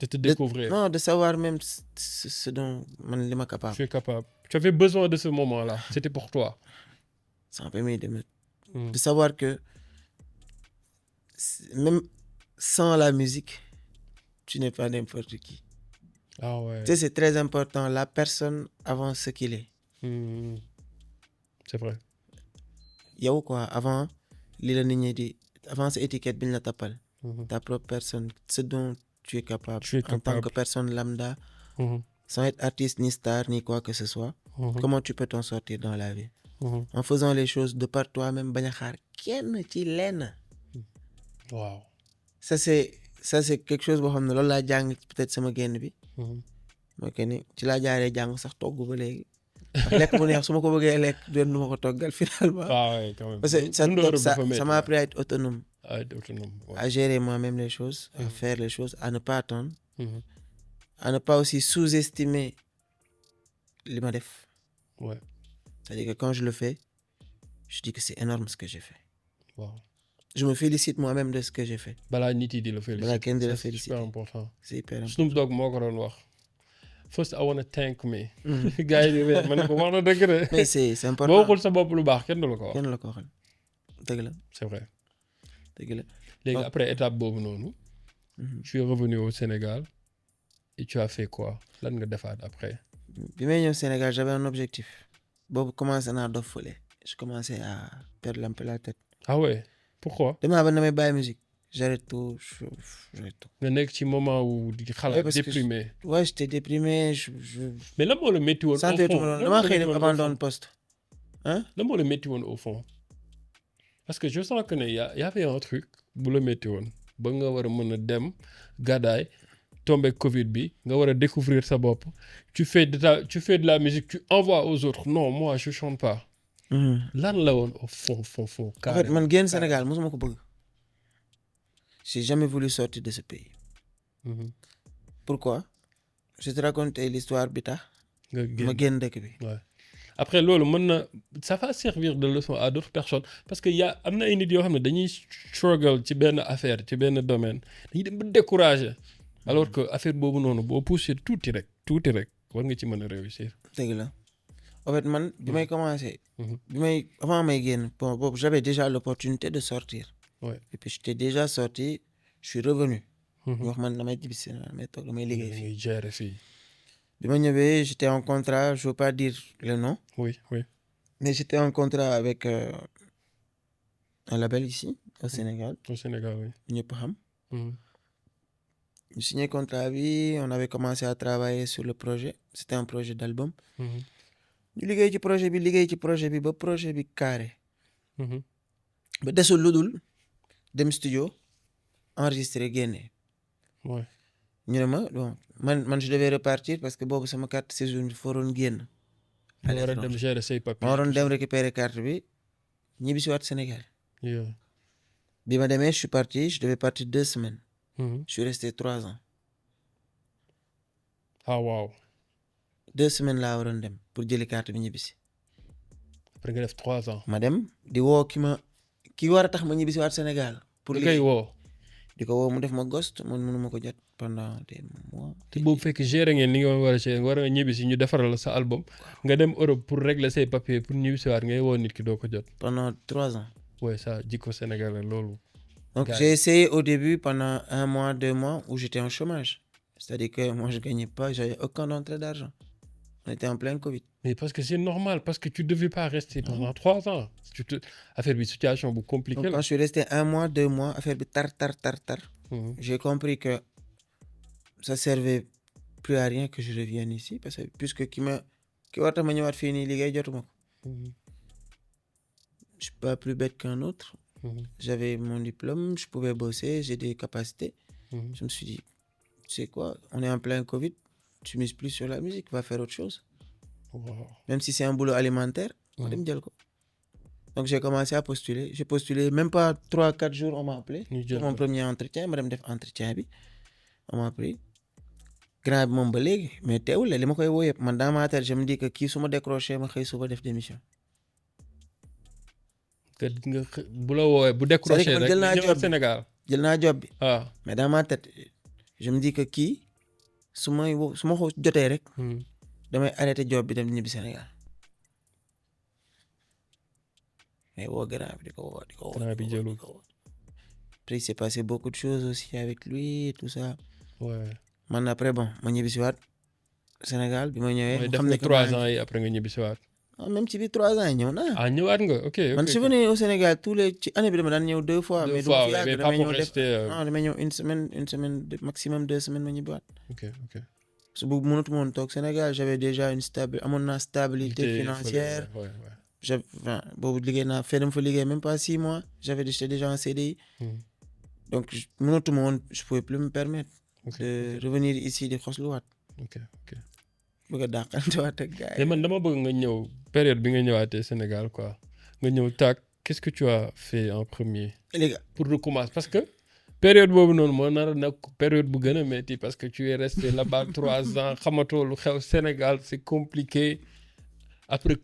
De te découvrir. Non, de savoir même ce dont man li ma capable. Tu es capable. Tu avais besoin de ce moment-là. C'était pour toi. Ça m'a permis de savoir que même sans la musique, tu n'es pas n'importe qui. Ah ouais. Tu sais, c'est très important, la personne avant ce qu'il est. C'est vrai. Yow quoi, avant li la nit ñi di avant sa étiquette bi ñu la tappal. Ta propre personne, ce dont tu es capable. Tu es En tant capable. que personne lambda, sans être artiste ni star ni quoi que ce soit. Comment tu peux t'en sortir dans la vie? En faisant les choses de par toi-même bañ a xaar kenn ci lenn. Waaw. Ça c'est quelque chose boo xam ne loolu laa jàng peut-être sama génn bi. mooy que ni ci laa jaaree jàng sax togg ba léegi. ndax lekk bu neex su ma ko bëggee lekk doon du ma ko toggal finalement. Ah ouais, quand même. Parce que ça m'a appris à être autonome. À être autonome. Ouais. À gérer moi-même les choses, à faire les choses, à ne pas attendre, à ne pas aussi sous-estimer li ma def. Ouais. C'est-à-dire que quand je le fais, je dis que c'est énorme ce que j'ai fait. Wow. Je me félicite moi-même de ce que j'ai fait. Balaa nit yi di la féliciter. Balaa kenn di la Ça, c'est féliciter. super important. C'est hyper important. Snoop Dogg moo ko doon wax. First I want to thank me. gars yi di wér ma ne ko wax na dëgg de. Mais c'est boo important. waxul sa bopp lu baax kenn du la ko wax. kenn la ko waxal. dëgg la C'est vrai. dëgg la. Léegi après étape boobu noonu. Tu es revenu au Sénégal et tu as fait quoi? Lan nga defaat après? Bi may ñëw Sénégal j'avais un objectif. boobu commencé naa dof fële. Je commençais à perdre un peu la tête. Ah ouais? Pourquoi? Damaa ba damay bàyyi musique. J'arrête tout. J'arrête tout. nga nekk ci moment où di xalaat parce que déprimé. Ouais, j'étais déprimé. Mais lan moo la métti woon au Santé fond? damaa xëy na abandonne poste. Hein? Lan moo la métti woon au fond? Parce que je sens que ne y avait un truc bu la métti woon ba nga war a mën a dem gàddaay tombé Covid bi nga war a découvrir sa bopp. Tu fais de la musique, tu envoies aux autres. Non, moi je chante pas. Lan la woon au fond. En fait man génn Sénégal mosuma ko bëgg. J'ai jamais voulu sortir de ce pays. Pourquoi? Je te raconte l'histoire bi tax ma génn dëkk bi. Ouais. Après loolu mën na ça va servir de leçon à d'autres personnes parce que am na ay nit yoo xam ne dañuy struggle ci benn affaire ci benn domaine dañuy dem ba décourager alors que affaire boobu noonu boo pousser tuuti rek war nga ci mën a réussir. dëgg la en fait man bi may commencer. avant may génn bon boobu j'avais déjà l'opportunité de sortir. Ouais. Et puis j'étais déjà sorti je suis revenu. wax man damay ñibbisi damay toog damay liggéey fii. ngay gérer fii. bi ma ñëwee j'étais en contrat je veux pas dire le nom. Oui. Mais j'étais en contrat avec un label ici au Sénégal. Au Sénégal, oui. ñëpp xam. ñu signé contrat bi on avait commencé à travailler sur le projet c'était un projet d'album. ñu liggéey ci projet bi ba projet bi carré. ba desul lu dul dem studio enregistré génne. Ouais. ñu ne ma bon man je devais repartir parce que boobu sama carte séjour bi fa waroon génn. nga war a dem gérer say ma papiers. waroon dem récupérer carte bi ñibbi si waat Sénégal. Yeah. bi ma demee je suis parti je devais partir 2 semaines. Mhm. je suis resté 3 ans. ah waaw 2 semaines laa waroon dem pour jëli carte bi ñibbi si. après nga def 3 ans. ma dem di woo ki war a tax ma ñibbi si waat Sénégal. pour li liggéey koy woo. di ko woo mu def ma ghost man mënu ma ko jot pendant des mois. te boobu fekk gérer ngeen li nga war a gérer nga war a ñibbi si ñu defaral la sa album nga dem Europe pour régler say papiers pour ñibbi si waat ngay woo nit ki doo ko jot. pendant 3 ans. ouais ça jikko sénégalais loolu. Donc j'ai essayé au début pendant 1 mois 2 mois où j'étais en chômage. C'est-à-dire que moi je gagnais pas, j'avais aucun entrée d'argent. On était en plein Covid. mais parce que c'est normal parce que tu devais pas rester pendant 3 ans. affaire bi situation bu compliquée Donc la. quand je suis resté 1 mois 2 mois affaire bi tar. J'ai compris que ça servait plus à rien que je revienne ici parce que puisque ki war tax ma ñëwaat fii nii liggéey jotuma ko. Je suis pas plus bête qu'un autre. J'avais mon diplôme, je pouvais bosser, j'ai des capacités. Je me suis dit, tu sais quoi, on est en plein Covid, tu mises plus sur la musique, va faire autre chose. Wow. Même si c'est un boulot alimentaire, ma dem jël ko. Donc j'ai commencé à postuler. J'ai postulé même pas 3-4 jours, on m'a appelé. Pour mon premier entretien, ma dem def entretien bi. On m'a pris. Grand bi moom ba léegi mais teewul li ma koy woo yëpp man dans ma tête je me dis que kii su ma décroché ma xëy suba def démission. que nga bu la woowee bu décroché rek jël naa ñëw job Sénégal. jël naa job bi. ah. mais dans ma tête je me dis que kii su ma ko jotee rek. damay arrêté job bi dem ñibbi Sénégal. mais woo grand bi di ko woo. grand bi jëlul. après il s'est passé beaucoup de choses aussi avec lui et tout ça. ouais. man après bon ma ñibbi si waat Sénégal bi ma ñëwee. mooy def nga 3 ans yi après nga ñibbi si waat. ah même ci biir 3 ans yi ñëw naa. ah ñëwaat nga ok. man je suis venu au Sénégal ci année bi dama daan ñëw 2 fois. mais du ma fi yàgg mais pas damay pour ñëw rester. non damay ñëw une semaine maximum 2 semaines ma ñibbiwaat. ok. parce que boobu mënatuma woon toog Sénégal j'avais déjà amoon naa stabilité financière. boobu liggéey naa dama fa liggéey même pas 6 mois j'étais déjà en CDI. donc mënatuma woon je pouvais plus me permettre. de revenir ici di xosluwaat. ok. bëgg a dàqantewaat ak gars yi. mais man dama bëgg nga ñëw période bi nga ñëwaatee Sénégal quoi nga ñëw tàkk qu'est-ce que tu as fait en premier. léegi pour recommencer parce que période boobu noonu moo nar a nekk période bu gën a métti parce que tu es resté là-bas 3 ans xamatoo lu xew Sénégal c'est compliqué après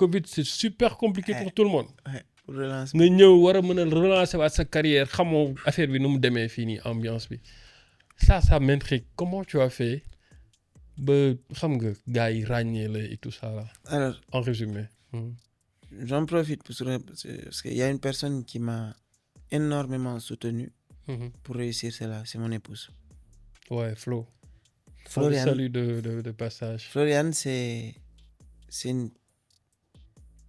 Covid c'est super compliqué pour tout le monde. pour relancer. nga ñëw war a mën a relancer waat sa carrière xamoo affaire bi nu mu demee fii nii ambiance bi ça m'intrigue comment tu as fait ba xam nga gars yi ràññee la et tout ça là. alors en résumé. j'en profite parce qu'il y a une personne qui m'a énormément soutenu pour réussir cela c'est mon épouse. ouais Flo. Floriane salut de passage. Floriane c'est une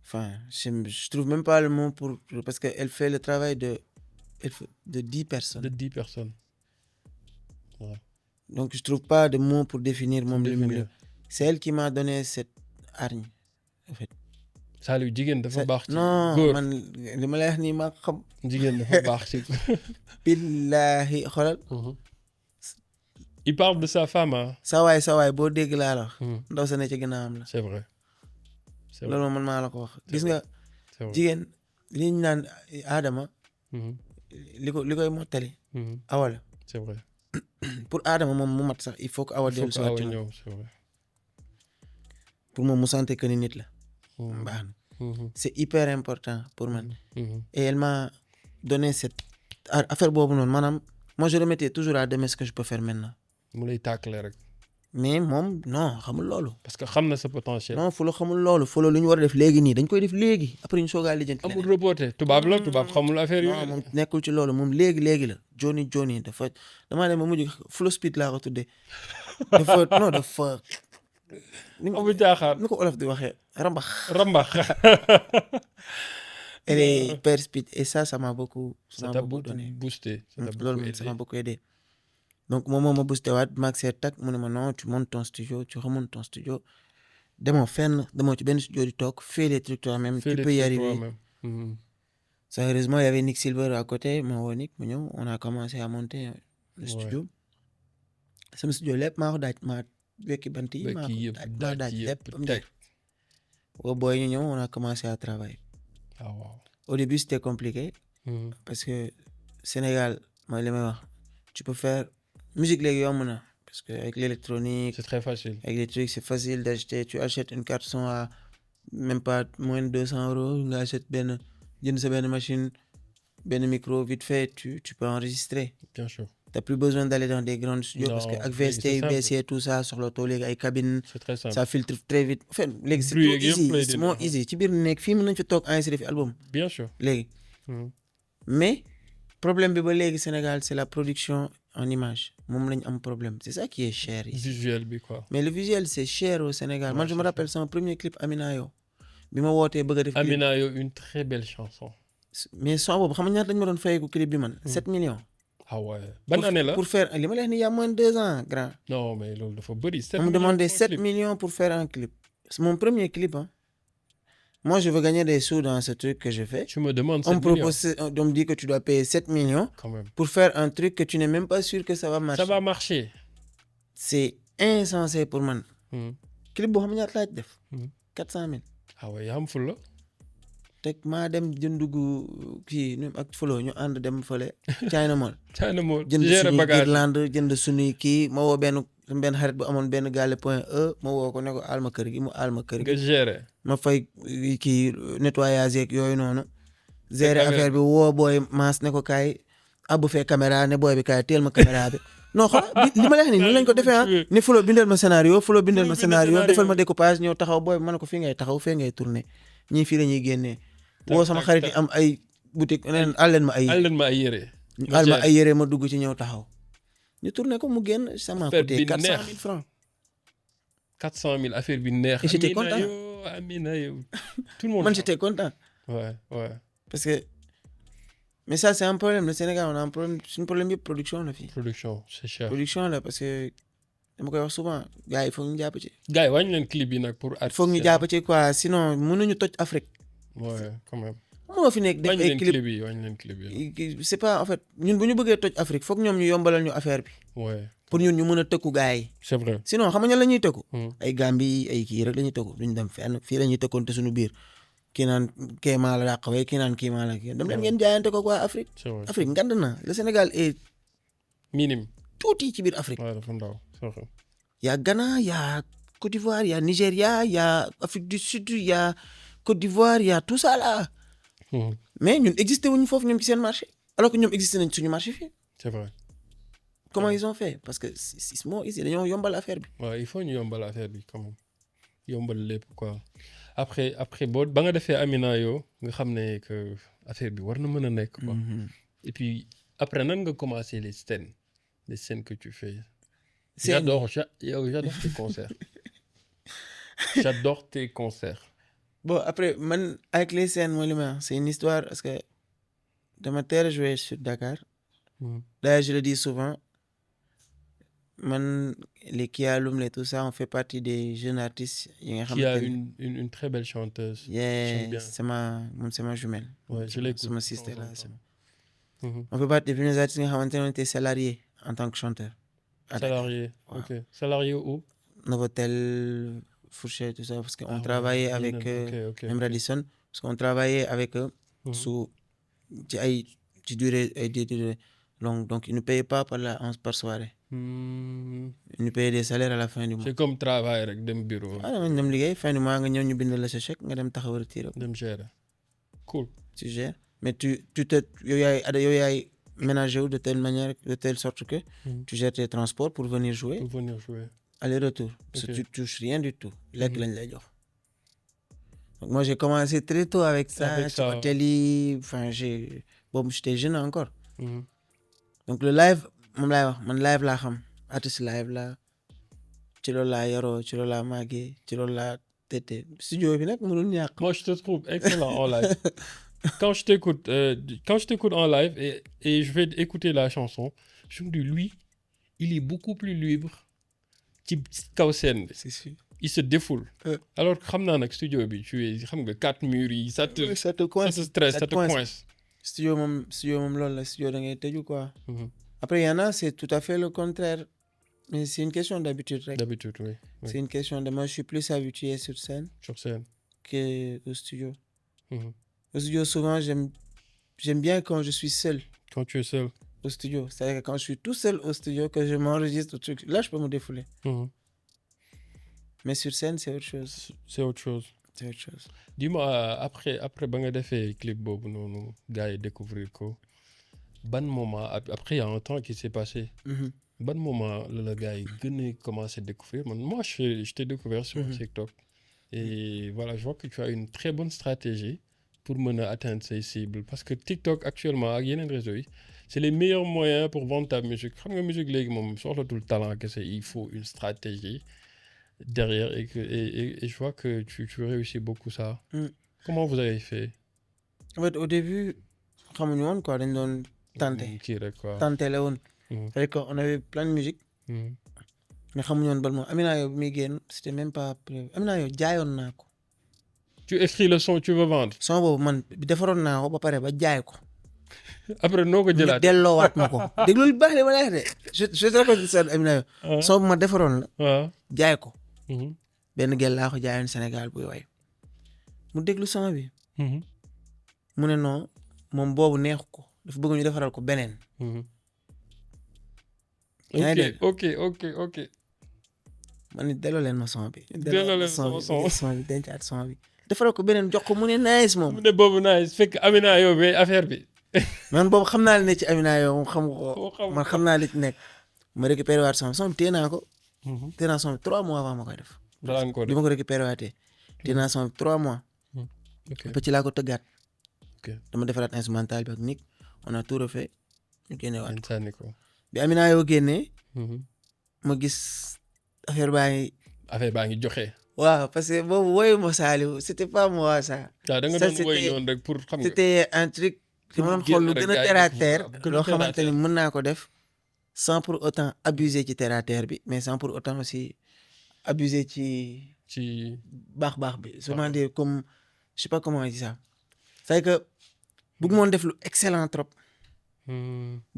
enfin je trouve même pas le mot pour parce que elle fait le travail de 10 personnes. de 10 personnes. Ouais. donc je trouve pas de mots pour définir moom li mu c'est elle qui m'a donné cette hargne en fait. Saliou jigéen dafa baax ci non góor man li ma lay wax nii maa xam. jigéen dafa baax ci. billahi xoolal. il parle de sa femme ah. sa waay boo dégg laa la wax. ndaw sa ne ci ginnaawam la. c'est vrai. loolu moom man maa la ko wax. gis nga jigéen li ñu naan Adama. li koy mottali. Awa la. c'est vrai. pour Adama moom mu mat sax il faut que Awa dellu si waat ñëw c'est vrai. pour moom mu sentir que ni nit la. baax na. c'est hyper important pour man. et elle m'a donné cette affaire boobu noonu maanaam moi je remettais toujours à demain ce que je peux faire maintenant. mu lay tàkkale rek. mais moom non xamul loolu. parce que xam na sa potentiel. non fu la xamul loolu fu la lu ñu war a def léegi nii dañ koy def léegi après ñu soogaa lijjanti. amul reporté tubaab xamul affaire yooyu. non moom nekkul ci loolu moom léegi la Johnny dafa damaa dem ba mujj flow speed laa ko tuddee dafa. amul jaaxaar ni ko olof di waxee rambax. elle est hyper speed et ça m'a beaucoup. ça t'a beaucoup boosté. loolu moom ça m'a beaucoup aidé. donc moom moo ma boosté waat maag seet tak mu ne ma non tu montes ton studio tu remontes ton studio demoo ci benn studio di toog fais les trucs toi-même tu peux y arriver. Sérieusement il y avait Nick Silver à côté ma woo Nick mu ñëw on a commencé à monter le studio sama studio lépp maa ko daaj maa wekki bant yi maa ko daaj lépp am jeex boo booy ñu ñëw on a commencé à travailler. Ah waaw. Au début c'était compliqué parce que Sénégal mooy li may wax tu peux faire musique léegi yomb na parce que avec l'électronique C'est très facile. avec les trucs c'est facile d'acheter tu achètes une carte son à même pas moins de 200 euros nga achètes jënd sa benn machine benn micro vite fait tu peux enregistrer. Bien sûr. T'as plus besoin d'aller dans des grands studios Non, parce que avec léegi VST c'est simple. UBC tout ça soxla too léegi ay cabines C'est très simple. ça filtre très vite en fait léegi c'est Bruit trop yeeg yëpp lay easy c'est dindi. more easy ci biir nekk fii mën nañ fi toog enregistré fi album Bien sûr. léegi mais problème bi ba léegi Sénégal c'est la production en image moom lañ am problème c'est ça qui est cher ici. Visuel bi quoi. mais le visuel c'est cher au Sénégal man je me rappelle sama premier clip Amina Yo bi ma wootee bëgg a def clip Amina Yo une très belle chanson. mais son boobu xam nga ñaata lañ ma doon fayeeku clip bi man 7 millions Ah ouais. Ban année là? pour faire li ma lay wax ni il y a moins de 2 ans grand Non mais loolu dafa bëri. on me demandait 7 millions pour faire un clip c'est mon premier clip hein. Moi je veux gagner des sous dans ce truc que je fais. Tu me demandes 7 on me millions. propose on me dit que tu dois payer 7 millions Quand même. pour faire un truc que tu n'es même pas sûr que ça va marcher. Ça va marcher. C'est insensé pour man. Clip boo xam ne ñaata laaj def. 400 000. Ah ouais yaa am ful la. teg maa dem jëndugg kii ñoom ak Folo ñu ànd dem fële China Mall. China Mall jënd gérer suñuy bagage. guirlande jënd suñuy kii ma woo benn xarit bu amoon benn gaale point E ma woo ko ne ko aal ma kër gi mu aal ma kër gi. Nga gérer. ma fay kii nettoyage yeeg yooyu noonu. gérer affaire bi woo booy maas ne ko kaay abbu fee caméra ne booy bi kaay teel ma caméra bi. non xoolal li ma lay wax nii ni lañ ko defee ah ni Folo bindal ma scénario defal ma découpage ñëw taxaw booy bi ma ne ko fii ngay taxaw fee ngay tourner ñii fii la ñuy génnee. woo sama xarit yi am ay boutique neneen àlleen ma ay yére. àll ma ay yére ma dugg ci ñëw taxaw. ñu tourné ko mu génn ça m'a coûté 400 000 francs. 400 000 affaire bi neex. Et j'étais content. Amina Yo tout le monde. Man j'étais content. Ouais. parce que mais ça c'est un problème le Sénégal on a un problème suñu problème yëpp production la fii. Production c'est cher. production la parce que dama koy wax souvent gars yi foog ñu jàpp ci. gars yi wàññi leen clip bi nag pour. foog ñu jàpp ci quoi sinon mënuñu toj Afrique. Ouais quand même. moo fi nekk def ay clip wàññi leen clip yi. c'est pas en fait ñun bu ñu bëggee toj Afrique foog ñoom ñu yombalal ñu affaire bi. Ouais. pour ñun ñu mën a tëkku gars yi. c'est vrai. sinon xam nga ñan la ñuy tëkku. ay Gambie ay kii rek la ñuy tëkku duñ dem fenn fii la ñuy tëkkoonte suñu biir kii naan kee maa la dàq waaye kii naan kii maa la kii dem leen ngeen jaayante ko quoi Afrique. c'est vrai. Afrique ngand na le Sénégal est minime. tuuti ci biir Afrique. waaw dafa ndaw c'est vrai. y a Ghana y a Côte d'Ivoire y a Nigéria y a Afrique du Sud y a Côte d'Ivoire y a tout ça là. mais ñun existé wuñu foofu ñoom ci seen marché alors que ñoom existé nañ suñu marché fii. c'est vrai. comment ils ont fait parce que c'est moo ici dañoo yombal affaire bi. waaw il faut ñu yombal affaire bi quand même yombal lépp quoi après boo ba nga defee Amina Yo nga xam ne que affaire bi war na mën a nekk quoi. et puis après nan nga commencé les scènes que tu fais. j'adore tes concerts. j'adore tes concerts. bon après man avec les scènes mooy li ma c'est une histoire parce que dama teel a joué sur Dakar. d'ailleurs je le dis souvent man les Kialoum les tout ça on fait partie des jeunes artistes yi nga xamante ne. qui a une très belle chanteuse. c'est ma jumelle. ouais je l'écoute. sama sister là on fait partie des premiers artistes yi nga xamante ne on était salariés en tant que chanteur. salarié ok salarié où. Novotel. Fourchette tout ça parce que on travaillait avec même Radisson parce qu'on travaillait avec eux sous ci durée longue donc ils ne payaient pas par soirée. ils nous payaient des salaires à la fin du mois. c'est comme travail rek dem bureau. nga dem liggéey fin du mois nga ñëw ñu bind la sa chèque nga dem taxaw retiré. dem gérer cool. tu gères mais yow yaay ménager de telle manière de telle sorte que tu gères tes transports pour venir jouer. aller-retour parce que tu touches rien du tout lekk lañ lay jox. donc moi j'ai commencé très tôt avec ça sur hôtel yi enfin boobu j'étais jeune encore. donc le live moom laay wax man live laa xam artiste live la ci loolu laa yaroo ci loolu laa màggee ci loolu laa tete studio bi nag mënul ñàkk. moi je te trouve excellent en live. quand je t'écoute en live et je vais écouter la chanson je me dis lui il est beaucoup plus libre. ci kaw scène bi. il se défoule. alors que xam naa nag studio bi tu es xam nga 4 murs yi ça te coince ça te stresse ça te coince. studio moom loolu la studio da ngay tëju quoi. après y en a c'est tout à fait le contraire Mais c'est une question d'habitude, rek. D'habitude, oui. C'est une question de moi, je suis plus habitué sur scène Sur scène. qu'au studio. Mhm. Au studio, souvent, j'aime bien quand je suis seul Quand tu es seul. au studio. C'est-à-dire que quand je suis tout seul au studio, que je m'enregistre, le truc, là, je peux me défouler. Mhm. Mais sur scène, c'est autre chose. C'est autre chose. C'est autre chose. Dis-moi, après ba nga defee clip boobu noonu gars yi découvrir ko ban moment après il y a un temps qui s'est passé. Mhm. Ban moment la gars yi gën a commencé découvrir man moi je t'ai découvert sur TikTok et voilà je vois que tu as une très bonne stratégie pour mën a atteindre ses cibles parce que TikTok actuellement ak yeneen réseaux yi c'est les meilleurs moyens pour vendre ta musique xam nga musique léegi moom soxlatul talent kese il faut une stratégie derrière et je vois que tu réussis beaucoup ça. Comment vous avez fait? En fait, au début, xamuñu woon quoi, dañ doon tenter. Kii rek quoi. Tenter la woon. C'est-à-dire qu'on avait plein de musique. Mais xamuñu woon ban moom Amina yow bi muy génn c'était même pas prévu Amina yow jaayoon naa ko. Tu écris le son tu veux vendre. son boobu man defaroon naa ko ba pare ba jaay ko. Après noo ko jëlaat delloowaat ma ko. déglu lu baax li ma lay wax de je te raconte ça Amina yow. son bu ma defaroon la. waaw jaay ko. benn gel laa ko jaayoon Sénégal buy way. mu déglu son bi. mu ne non moom boobu neexu ko dafa bëgg ñu defaral ko beneen. ok. man ni delloo leen ma son bi. delloo leen son bi dencaat son bi. defaral ko beneen jox ko mu ne nice moom. mu ne boobu nice fekk Amina yow ba affaire bi. man boobu xam naa li ne ci Amina yow moom xam ko man xam naa li ci nekk. ma récupéré waat son bi téye naa ko. téye naa son bi 3 mois avant ma koy def. bi ma ko récupéré waatee. téye naa son bi 3 mois. ba ci laa ko tëggaat. dama defaraat instrumental bi ak Nick on a tout refait ñu génneewaat ko. bi Amina yow génnee. ma gis affaire baa ngi joxe. waaw parce que boobu woyu ma Saliou c'était pas moi ça. da nga doon woy noonu rek pour xam nga. c'était un truc. ci ma doon xool lu gën a terre à terre. loo xamante ni mën naa ko def. sans pour autant abuser ci terre à terre bi mais sans pour autant aussi abuser ci baax bi. comment dire comme je sais pas comment on dit ça. c'est que bëgguma woon def lu excellent trop.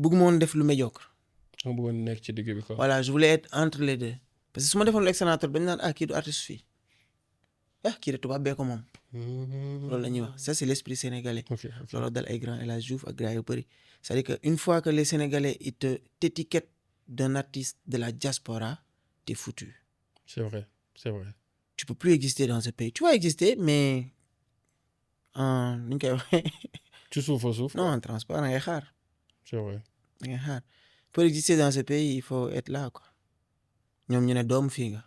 bëgguma woon def lu médiocre. nga bëggoon nekk ci digg bi quoi. voilà je voulais être entre les deux. parce que su ma defoon lu excellent trop dañu naan kii du artiste fii kii de tubaab bee ko moom. loolu la ñuy wax ça c'est l'esprit sénégalais. loolu dal ay grand El Hadj Diouf ak gars yu bëri. c'est-à-dire que une fois que les Sénégalais ils t'étiquettent d'un artiste de la diaspora t'es foutu. c'est vrai. tu peux plus exister dans ce pays tu vas exister mais ni ñu koy waxee. ci suuf. non en transparent ngay xaar. c'est vrai. ngay xaar pour exister dans ce pays il faut être là quoi. ñoom ñu ne doomu fii nga.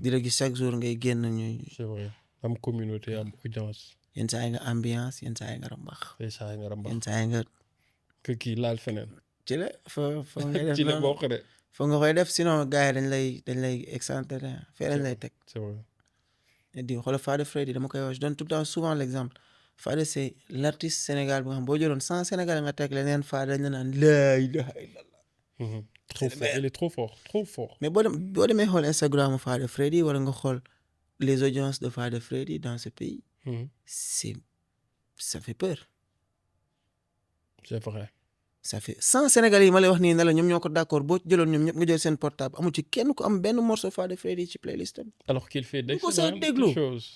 di la gis chaque jour ngay génn ñuy. c'est vrai am communauté am audience. yenn saa yi nga ambiance yenn saa yi nga rambax. yenn saa yi nga. que kii laal feneen. ci la foo ngay def ci la bokk de. foo nga koy def sinon gars yi dañ lay excentré fee lañ lay teg. c'est vrai. di xoolal Fada Freddy dama koy wax je donne tout le temps souvent l'exemple Fada c'est l'artiste Sénégal bi nga xam boo jëloon 100 Sénégalais nga teg leneen Fada dañ la naan laa ilaha illallah. trop fort il est trop fort. mais boo demee xool Instagram Fada Freddy wala nga xool les audiences de Fada Freddy dans ce pays. ça fait peur. c'est vrai. ça fait 100 Sénégalais yi ma lay wax nii ne la ñoom ñoo ko d'accord boo jëloon ñoom ñëpp nga jël seen portable amu ci kenn ku am benn morceau Fada Freddy ci playlist am. alors qu'il fait d'excellentes choses.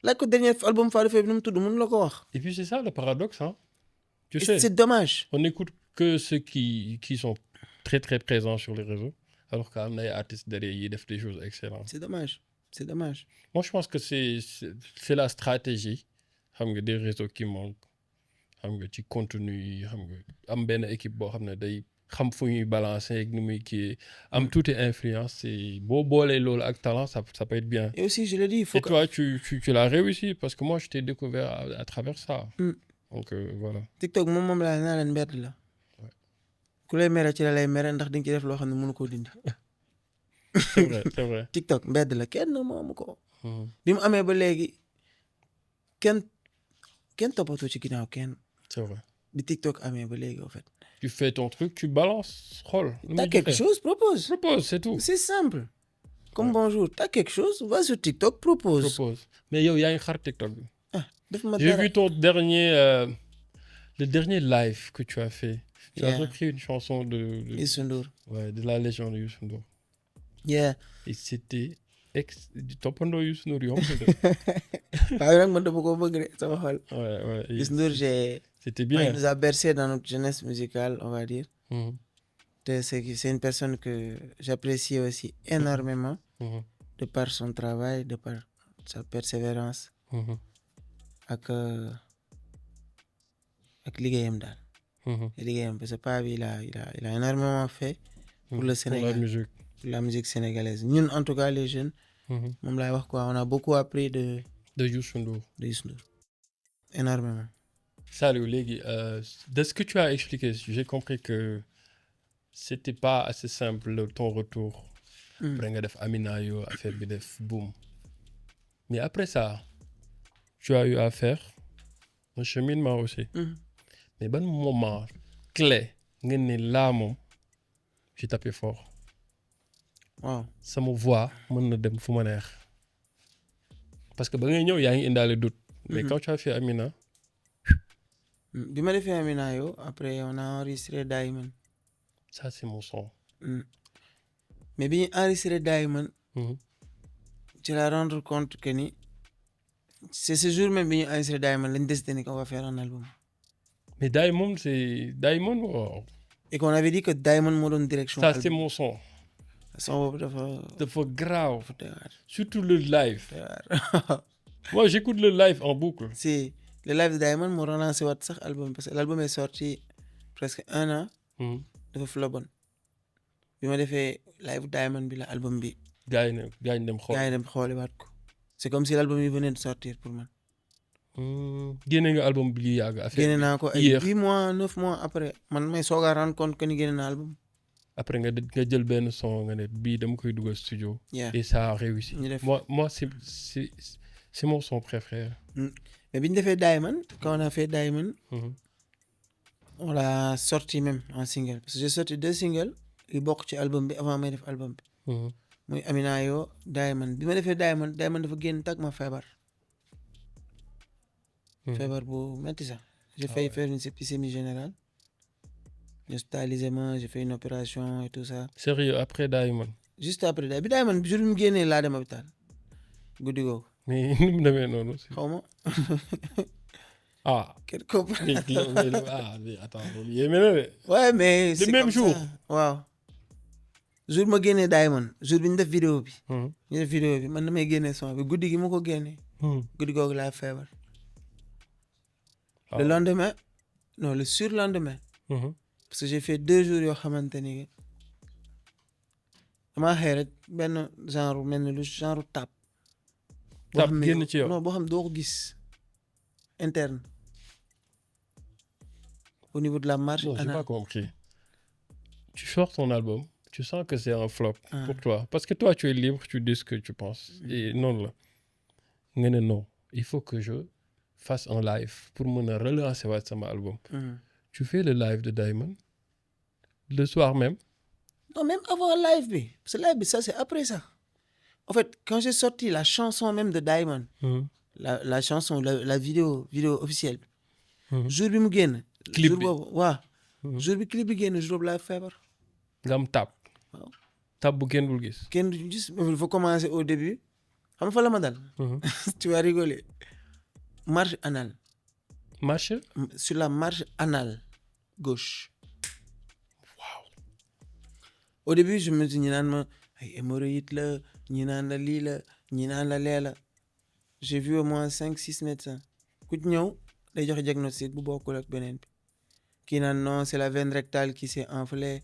laaj ko dernier album Fada Freddy nu mu tudd mun la ko wax. et puis c'est ça le paradoxe hein. tu sais c'est dommage. on n'écoute que ceux qui sont très très présents sur les réseaux alors qu'am na ay artistes derrière yi def des choses excellentes. c'est dommage. moi je pense que c'est la stratégie xam nga des réseaux qui manquent. xam nga ci contenu yi xam nga am benn équipe boo xam ne day xam fu ñuy balancer ak nu muy kii am tuuti influence et boo boolee loolu ak talent ça peut être bien. et aussi je le dis il faut que. et toi tu l'as réussi parce que moi je t'ai découvert à travers ça. donc voilà. TikTok moom laa naa leen mbedd la. ku lay mere ci la lay mere ndax di nga ci def loo xam ne mënu koo dindi. c'est vrai. TikTok mbedd la kenn moomu ko. bi mu amee ba léegi kenn toppatoo ci ginnaaw kenn. c'est vrai. bi TikTok amee ba léegi en fait. tu fais ton truc tu balances xool. t'as quelque chose propose c'est tout. c'est simple. comme bonjour t'as quelque chose va sur TikTok propose. mais yow yaa ngi xaar TikTok bi. def ma j'ai vu ton le dernier live que tu as fait Tu as Yeah. repris une chanson Youssou Ndour. de la légende Youssou Ndour. Yeah. Et c'était toppandoo Youssou Ndour yomb de. waaye nag man dama ko bëgg de sama xol. Ouais. Et Youssou Ndour c'était il bien. nous a bercé dans notre jeunesse musicale, on va dire. Mhm, C'est une personne que j'apprécie aussi énormément mhm, de par son travail, de par sa persévérance mhm, ak liggéeyam daal. mhm. Liggéeyam parce que paa bi il a énormément fait pour le Sénégal, Pour la musique. pour la musique sénégalaise. Ñun en tout cas les jeunes Mhm. moom laay wax quoi, on a beaucoup appris de Youssou Ndour. Youssou Ndour. Énormément. Salut Légui, de ce que tu as expliqué, j'ai compris que c'était pas assez simple ton retour. Après nga def Amina yo affaire bi def boum. Mais après ça, tu as eu à faire un cheminement aussi. Mais ban moment clé nga ne là moom j'ai tapé fort. Waaw. Sama voix mën na dem fu ma neex. Parce que ba ngay ñëw yaa ngi indaale doute. Mais quand tu as fait Amina. bi ma defee Amina yo après on a enregistré Diamond. Ça c'est mon son. mais bi ñu enregistré Diamond. tu la rendre compte que ni c'est ce jour même bi ñu enregistré Diamond lañ décidé ni qu'on va faire un album. Mais Diamond c'est Diamond waaw. et qu'on avait dit que Diamond moo doon direction. Ça c'est mon son. son boobu dafa grave. dafa Surtout le live. Moi j'écoute le live en boucle. si le live de Diamond moo relancé waat sax album parce que l'album est sorti presque 1 an. dafa flobon bi ma defee live Diamond bi la album bi. gars yi dem xool. gars yi dem xooli waat ko. c'est comme si l'album yi venait de sortir pour man. génne nga album bi yàgg affaire génne naa ko ay 8 mois 9 mois après man may soog a rendre compte que ni génne naa album. après nga jël benn son nga ne bii dama koy dugal studio. Yeah. Et ça a réussi. Moi c'est mon son préféré. mais bi ñu defee Diamond quand on a fait Diamond. on l'a sorti même en single parce que j'ai sorti 2 singles yu bokk ci album bi avant may def album bi. muy Amina yo Diamond bi ma defee Diamond dafa génn tag ma feebar. feebar bu metti sax. j'ai failli faire une septicémie générale. ñu hospitalisé ma j'ai fait une opération et tout ça. Sérieux après Diamond. juste après bi Diamond bi jour bi mu génnee laa dem hôpital guddi googu. mais ni mu demee noonu. xaw ma. ah. kenn comprendre. mais attends loolu yéeme na de. ouais mais le même jour. waaw. jour ma génnee Diamond jour bi ñu def vidéo bi. ñu def vidéo bi man damay génnee son bi guddi gi ma ko génnee. guddi googu laa feebar. le lendemain non le surlendemain. parce que j'ai fait 2 jours yoo xamante ni damaa xëy rek benn genre mel ni lu genre tap. tap génn ci yow non boo xam doo ko gis interne. au niveau de la marche. non j'ai pas compris. tu sors ton album. Tu sens que c'est un flop pour toi. Parce que toi, tu es libre, tu dis ce que tu penses. Et non, là. Non, il faut que je fasse un live pour me relancer mon album. Tu fais le live de Diamond le soir même. Non, même avant le live. Parce que live, ça, c'est après ça. En fait, quand j'ai sorti la chanson même de Diamond, la chanson, la vidéo officielle, jour bi mu génn. clip jour bi boobu waaw. jour bi clip bi génn jour boobu laa feebar. nga am tab. waaw tab bu kenn dul gis. kenn du gis il faut commencer au début xam nga fa la ma dal. tu vas rigoler. marche anale. marche. sur la marche anale gauche. waaw. au début je me dis ñi naan ma ay hémorroïde la ñi naan la lii la ñi naan la lee la j'ai vu au moins 5-6 médecins ku ñëw day joxe diagnostic bu bokkul ak beneen bi kii naan non c'est la veine rectale qui s'est enflée.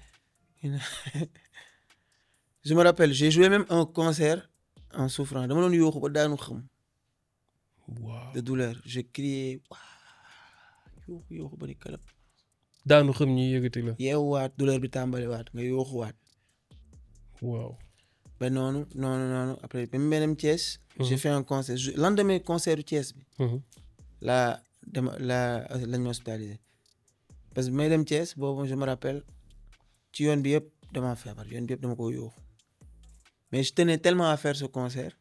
je me rappelle j'ai joué même un concert en souffrant dama doon yooxu ba daanu xam. waaw de douleur je criais waa yooxu ba ni kalab. daanu xam ñi yëgati la. yeewaat douleur bi tàmbaliwaat nga yooxuwaat. waaw. ba noonu après ba mu dem Thiès. j'ai fait un concert lendemain concert du Thiès bi. lañ ma hospitalisé parce que may dem Thiès boobu je me rappelle ci yoon bi yëpp dama feebar yoon bi yëpp dama ko yooxu mais je tenais tellement à faire ce concert.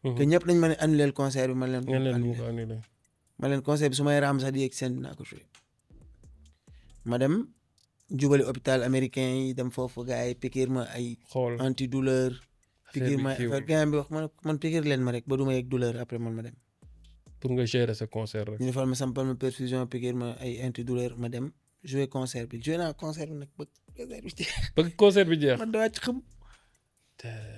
que ñëpp dañ ma ne annuler le concert bi ma leen concert bi su may raam sax di yegg seen dinaa ko joué. ma dem jubali hôpital américain yi dem foofu gars yi piqûre ma ay xool antidouleur piqûre ma kiiwul. affaire gars bi wax man piqûre leen ma rek ba du ma yegg douleur après man ma dem pour nga gérer sa concert rek. ñu defal ma sampal ma perfusion piqûre ma ay antidouleur ma dem jouer concert bi jouer naa concert bi nag ba concert bi jeex ba concert bi jeex. ma dawàcc xam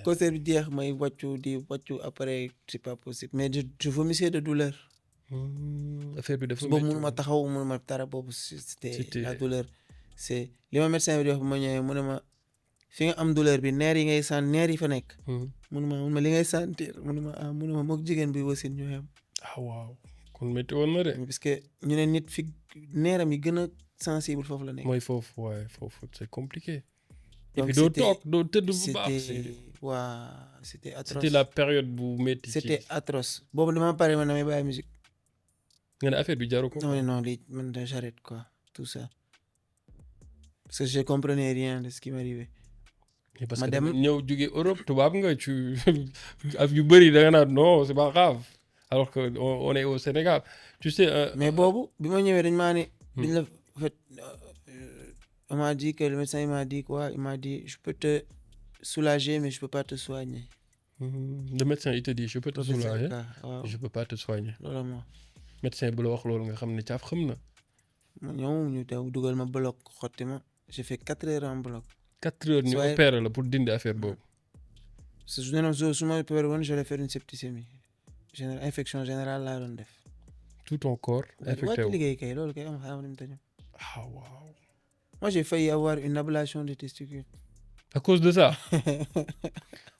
concert bi jeex may wàccu après c'est pas possible mais je vomissais de douleur affaire bi dafa boobu mënuma taxaw mënuma dara boobu c'était la douleur c'est li ma médecin bi di wax bu ma ñëwee mu ne ma fi nga am douleur bi neer yi ngay sant neer yi fa nekk mun ma li ngay sentir mun ma mook jigéen bi wasin ñoo yam ah waaw kon métti woon na de. parce que ñu ne nit fi neeram yi gën a sensible foofu la nekk mooy foofu waaye foofu c'est compliqué. et donc puis doo toog doo tëdd bu baax. c'était atroce c'était la période bu métti. c'était atroce boobu dama pare man damay bàyyi musique nga ne affaire bi jaru ko. non lii man j'arrête quoi tout ça parce que je comprenais rien de ce qui m'arrivait parce ma que dem ñëw jóge Europe tubaab nga ci af yu bëri da nga naan non c'est pas grave alors que on est au Sénégal tu sais. mais boobu bi ma ñëwee dañ maa ne. dañ la en fait on m'a dit que le médecin il m'a dit quoi il m'a dit je peux te soulager mais je peux pas te soigner. le médecin il te dit je peux te soulager waaw je peux pas te soigner. loolu moo médecin bu la wax loolu nga xam ne caaf xam na. ma ñëw ñu teew dugal ma bloc xotti ma j'ai fait 4 heures en bloc. 4 heures ñu opéré la pour dindi affaire boobu. su ma opéré woon j'allais faire une septicémie infection générale laa doon def. tout ton corps infecté wu liggéey kay loolu kay am xam ne mu ah waaw. moi j'ai failli avoir une ablation des testicules. à cause de ça.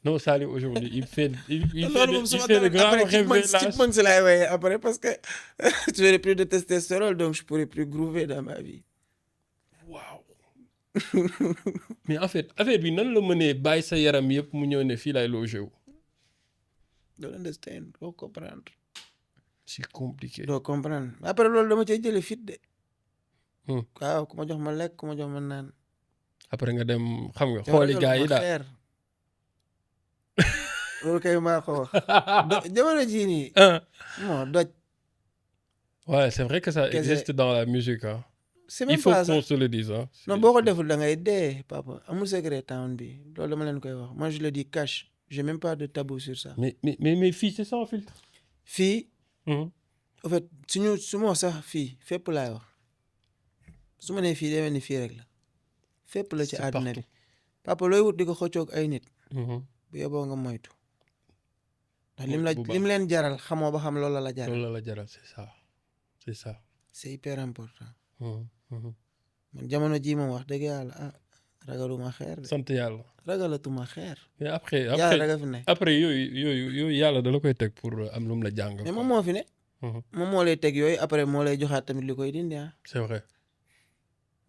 non Saliou aujourd'hui il fait de grandes révélations. Si laay woyee après parce que je n'aurai plus de testostérone donc je pourrai plus groover dans ma vie. waaw. mais en fait affaire bi nan la mënee bàyyi sa yaram yëpp mu ñëw ne fii laay logé wu. don't understand doo comprendre. c'est compliqué. doo comprendre après loolu dama cay jëlee fit de. waaw ku ma jox ma lekk ku ma jox ma naan. après nga dem xam nga xooli gars yi daal. loolu kay maa ko wax. jamono jii nii. non doj. ouais c'est vrai que ça existe dans la musique hein. c'est même il faut pas qu'on se le dise hein. non boo ko deful da ngay dee papa amul secret town bi loolu dama leen koy wax moi je le dis cash j'ai même pas de tabou sur ça. mais fii c'est sans filtre. fii. en fait su ma wax sax fii fépp laay wax su ma nee fii day mel ni fii rek la fépp la ci àdduna bi papa looy wut di ko xëccoog ay nit. bu yeboo nga moytu. ndax lim leen jaral xamoo ba xam loolu la jaral. loolu la jaral c'est ça. c'est hyper important. man jamono ji moom wax dëgg yàlla ragaluma xeer de. sant yàlla. ragalatuma xeer. mais après yàlla raga fi ne. après yooyu yàlla da la koy teg pour am lu mu la jàng. mais moom moo fi ne. moom moo lay teg yooyu après moo lay joxaat tamit li koy dindi c'est vrai.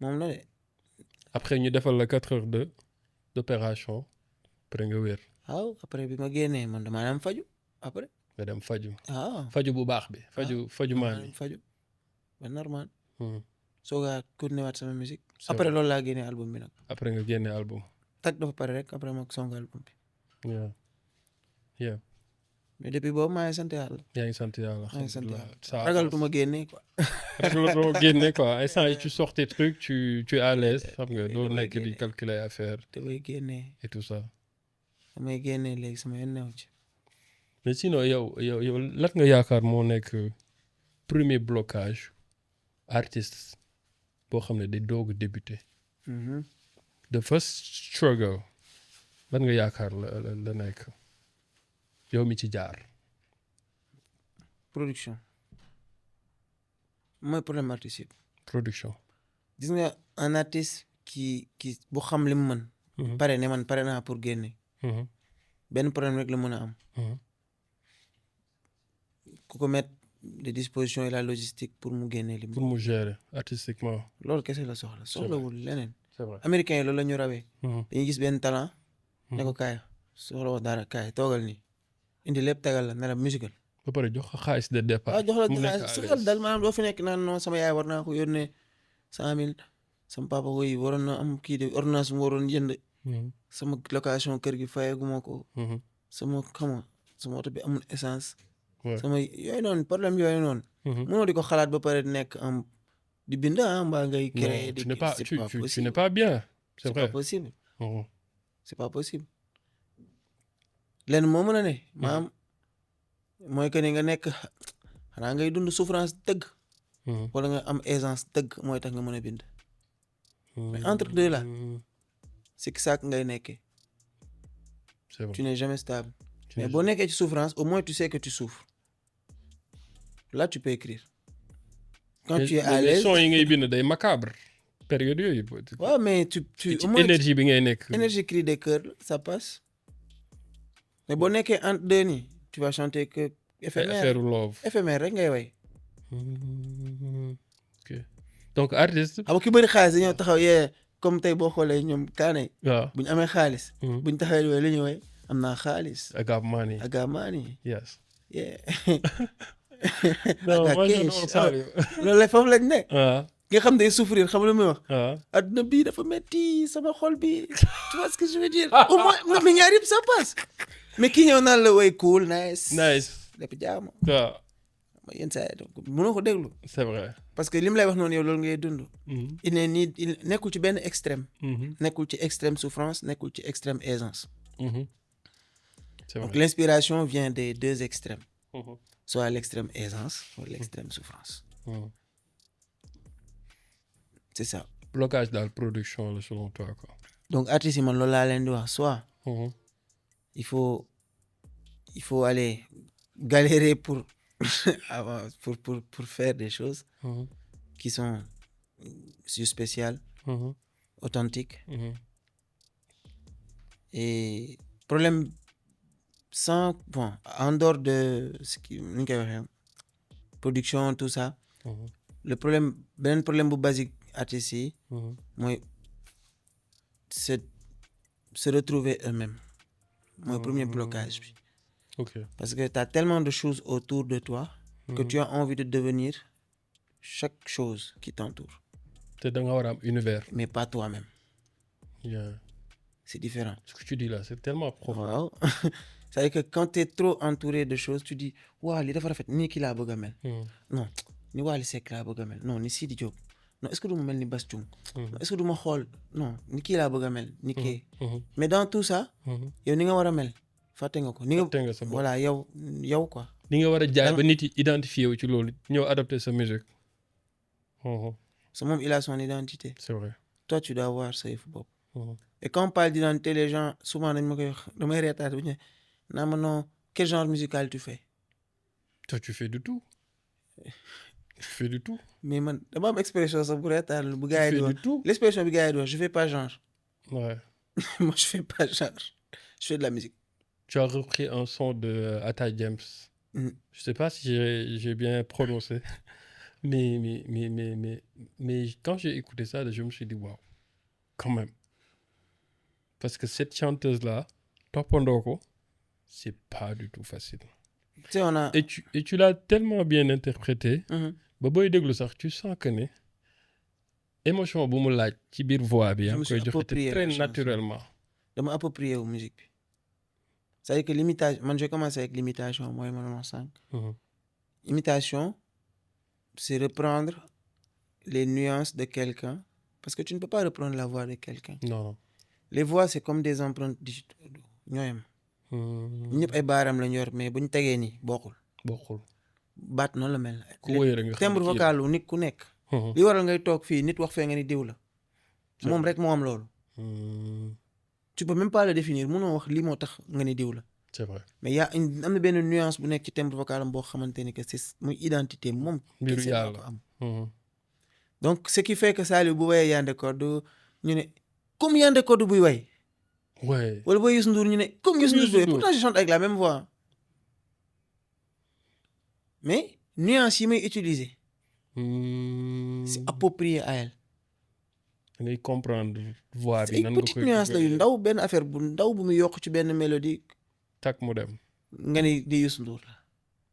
moom la de. après ñu defal la 4 heures d'opération après nga wér. waaw après bi ma génnee man damaa dem faju après. nga dem faju. waaw faju bu baax bi. faju maan bi faju ba normal. sooga continué waat sama musique. après loolu laa génnee album bi nag. après nga génne album. tag dafa pare rek après ma song album bi. yeah. mais depuis boobu maa ngi sant yàlla. yaa ngi sant yàlla. maa ngi sant yàlla ragalatuma génne quoi. ragalatuma génne quoi instant yi tu sors tes trucs tu es à l'aise xam nga doo nekk di calculer affaire. te bay génne. et tout ça. damay génne léegi sama yoon new ci. mais sinon yow lan nga yaakaar moo nekk premier blocage artiste boo xam ne day doog a débuter. the first struggle lan nga yaakaar la nekk yow mi ci jaar. production mooy problème artiste yi. production. gis nga un artiste qui bu xam li mu mën. pare ne man pare naa pour génne. benn problème rek la mën a am. ku ko mettre les dispositions et la logistique pour mu génne li mu. pour mu gérer artistiquement. loolu kese la soxlawul leneen. c'est vrai américains yi loolu la ñu rawee. dañuy gis benn talent. ne ko kaay soxlawoo dara kaay toogal nii indi lépp tegal la ne la musical. ba pare jox ko xaalis de départ. jox la xaalis su xel dal maanaam doo fi nekk naan non sama yaay war naa ko yónnee 100,000 sama papa koy waroon na am kii de ordonnance mu waroon jënd. sama location kër gi fayaguma ko. sama sama oto bi amul essence. sama yooyu noonu problème yooyu noonu. mënoo di ko xalaat ba pare nekk di bind mbaa ngay créer Non, des tu n'es pas, c'est tu, pas tu, tu possible n'es pas bien. C'est c'est pas vrai. possible Mhm. c'est pas possible lenn moo mën a ne maam mooy que ne nga nekk xanaa ngay dund souffrance dëgg Mhm. wala nga am aisance dëgg mooy tax nga mën a bind mais entre deux là c'est que ça ngay nekkee C'est vrai. tu n'es jamais stable Tu mais n'es boo jamais- nekkee ci souffrance au moins tu sais que tu souffres là tu peux écrire quand tu es à mais l'aise son yi ngay bind day macabre période yooyu. waaw mais tu ci au moins énergie bi ngay nekk. énergie cri des cœurs ça passe mais boo nekkee entre deux nii tu vas chanter que éphémère affaire love. éphémère rek ngay way Ok. Donc artiste. xam nga ki bëri xaalis dañoo taxaw yee comme tey boo xoolee ñoom kaane waaw. bu ñu amee xaalis Mhm. bu ñu taxawee way lu ñuy way am naa xaalis I got money. I got money Yes. yeah non got moi cash. j'adore Saliou. loolu la foofu lañ ne ah nga xam day souffrir xam lu muy wax ah. adduna bii dafa metti sama xol bi tu vois ce que je veux dire au moins mais ñaar yëpp ça passe mais ki ñëw naan la way cool nice Nice. lépp jaama waaw yenn saa yi donc mënoo ko déglu c'est vrai. parce que li mu lay wax noonu yow loolu ngay dund Mhm. il nekkul ci benn extrême Mhm. nekkul ci extrême souffrance nekkul ci extrême aisance Mhm. C'est donc vrai. l'inspiration vient des deux extrêmes Mhm. soit l'extrême aisance soit l'extrême souffrance Mhm. c'est ça blocage dans la production là, selon toi quoi. donc artistes yi man loolu laa leen di wax soit Mhm. il faut aller galérer pour pour faire des choses Mhm. qui sont spéciales Mhm. authentiques Mhm. et problème sans bon en dehors de ce qui ni ñu koy waxee production tout ça Mhm. le problème beneen problème bu basique artistes yi Mhm. mooy se retrouver eux-mêmes mooy premier blocage bi Ok. parce que tu as tellement de choses autour de toi que tu as envie de devenir chaque chose qui t'entoure te da nga war a am univers. mais pas toi-même Yeah. c'est différent Ce que tu dis là c'est tellement profond. waaw c'est-à-dire que quand tu es trop entouré de choses tu dis waaw li dafa rafet nii kii laa bëgg a mel Mhm. non ni Wally Seck laa bëgg a mel non ni Sidi Diop non est-ce que du ma mel ni Bass Thioung Mhm. non est-ce que du ma xool non ni kii laa bëgg a mel ni kii Mhm. mais dans tout ça Mhm. yow ni nga war a mel fàtte nga ko ni nga Fàtte nga sa bopp. voilà yow quoi li nga war a jaay Dama- ba nit yi identifié wu ci loolu ñëw adopter sa musique. Mhm. so moom il a son identité C'est vrai. toi tu dois avoir sa yëfu bopp Mhm. et quand on parle d'identité les gens souvent dañ ma koy wax damay reetaat bu ñu naa ma non quel genre musical tu fais Toi tu fais du tout. Tu fais du tout. mais man dama am expression sax bu reetaan bu Tu gars yi di fais wax du tout. l'expression bi gars yi di wax je fais pas genre Ouais. moi je fais pas genre je fais de la musique Tu as repris un son de Atta James. Mhm. Je sais pas si j'ai bien prononcé. Mais quand j'ai écouté ça, je me suis dit, waouh, quand même. Parce que cette chanteuse-là, Topondoko, c'est pas du tout facile. tu sais on a Et tu l'as tellement bien interprété. Mhm. Ba boy déglu sax tu sens que ne émotion bu mu laaj ci biir voix bi yaa Je me ngi koy suis joxe approprié très la chanson. naturellement. dama approprié wu musique bi c'est-à-dire que l'imitation man j'ai commencé avec l'imitation mooy ma doon wax sànq Mhm. imitation c'est reprendre les nuances de quelqu'un parce que tu ne peux pas reprendre la voix de quelqu'un Non, non. les voix c'est comme des empreintes digitales ñooyam Mhm. ñëpp ay baaraam lañ yor mais buñ tegee nii bokkul Bokkul. baat noonu la mel Ku wëy rek nga xam timbre ne kii la. vocal wu nit ku nekk Mhm. li waral ngay toog fii nit wax fee nga ni diw la moom rek moo am loolu Mhm. tu peux même pas le définir mënoo wax lii moo tax nga ni diw la C'est vrai. mais am na benn nuance bu nekk ci timbre vocal am boo xamante ni que c'est muy identité moom Mbiru kese moo yàlla. ko am Mhm. donc ce qui fait que Saliou bu woyee Yandé Codou ñu ne comme Yandé Codou buy way Ouais. wala booy Youssou Ndour ñu ne comme Youssou Ndour buy way Youssou Ndour. pourtant je chante avec la même voix mais nuance yi may utiliser Mhm. c'est approprié à elle Da ngay comprendre voix c'est bi ay nan nga petite koy nuance la yu dugalee. ndaw benn affaire bu ndaw bu mu yokk ci benn mélodie Tak mu dem. nga ni di Youssou Ndour la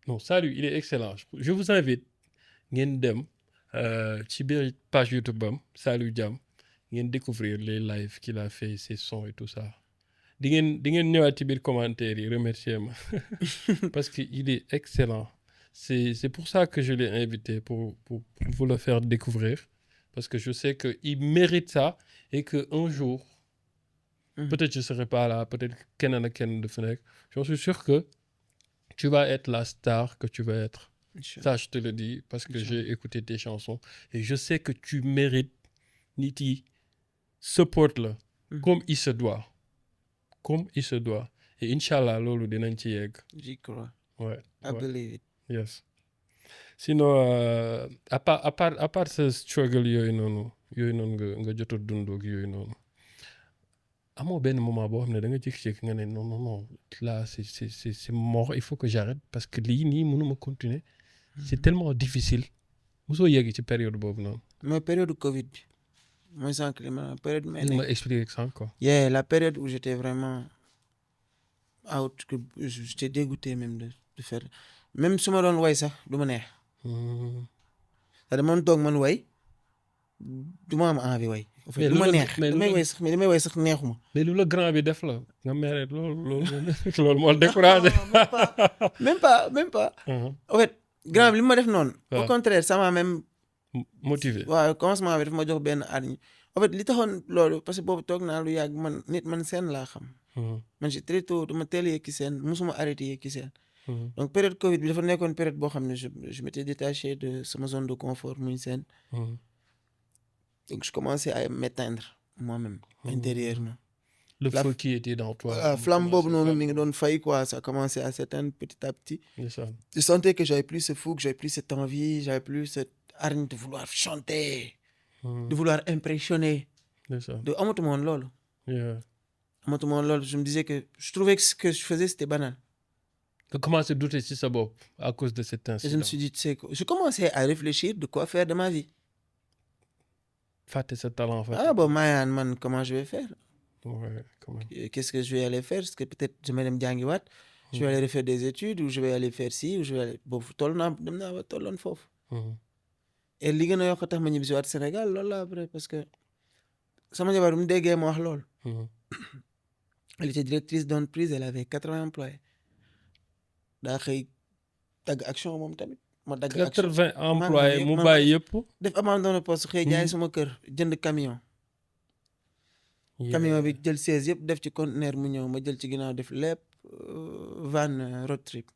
Non, Saliou, il est excellent. Je vous invite ngeen dem ci biir page YouTube am Saliou Diam ngeen découvrir les lives qu'il a fait, ses sons et tout ça. di ngeen ñëwaat ci biir commentaire yi remercier ma parce que il est excellent. C'est pour ça que je l'ai invité, pour vous le faire découvrir. Parce que je sais qu'il mérite ça et qu'un jour, peut-être je ne serai pas là, peut-être Kenan de Fenech, j'en suis sûr que tu vas être la star que tu vas être. Ça, je te le dis parce que j'ai écouté tes chansons et je sais que tu mérites Niti support-le comme il se doit. Comme il se doit. Et Inch'Allah, lolo dinañ ci yegg. J'y crois. Ouais. I believe it. Yes. Sinon, à part ce struggle yooyu noonu nga jot a dund ak yooyu noonu amoo benn moment boo xam ne da nga jékki-jékki nga ne non là c'est mort il faut que j'arrête parce que lii nii mënuma continuer c'est tellement difficile mosoo yegg ci période boobu noonu. mooy période Covid bi mooy sànq li ma période bi ma expliqué sànq quoi. Yeah, la période où j'étais vraiment out que j'étais dégoûté même de faire même su ma doon way sax du ma neex. c'est-à-dire man toog man way du ma am envie way. mais du ma neex damay way sax mais damay way sax neexuma. mais lu la grand bi def la nga mere loolu moo découragé. même pas. En fait grand bi li ma def noonu. au contraire ça m'a même motivé. waaw commencement bi daf ma jox benn arñ. en fait li taxoon loolu parce que boobu toog naa lu yàgg man scène laa xam. man j'ai très tôt dama teel a yëkki scène musuma arrêté yëkki scène. donc période Covid bi dafa nekkoon période boo xam ne je m'étais détaché de sama zone de confort muy scène. donc je commençais à m'éteindre moi-même intérieurement. le feu qui était dans toi. flamme boobu noonu mi ngi doon fay quoi ça a commencé à s'éteindre petit à petit. je sentais que j'avais plus ce fou que j'avais plus cette envie j'avais plus cette hargne de vouloir chanter. de vouloir impressionner. de amatuma woon loolu. amatuma woon loolu je me disais que je trouvais que ce que je faisais c'était banal. nga commencé à douter ci sa bopp à cause de cet incident. et je me suis dit tu sais quoi je commençais à réfléchir de quoi faire de ma vie. fàtte sa talent. bon maa man comment je vais faire. ouais quand même. qu'est-ce que je vais aller faire est-ce que peut-être je vais dem jàngiwaat. je vais aller refaire des études ou je vais aller faire ci ou je vais aller boobu toll naa dem naa ba tolloon foofu. et li gën a yokk tax ma ñibbi si waat Sénégal loolu la après parce que sama jabar mu déggee ma wax loolu. elle était directrice d'entreprise elle avait 80 employés. daa xëy dagg action moom tamit. ma dagg action 80 employés mu bàyyi yëpp. def abandon de poste xëy jaay sama kër jënd camion. camion bi jël 16 yëpp def ci conteneur mu ñëw ma jël ci ginnaaw def lépp van road trip.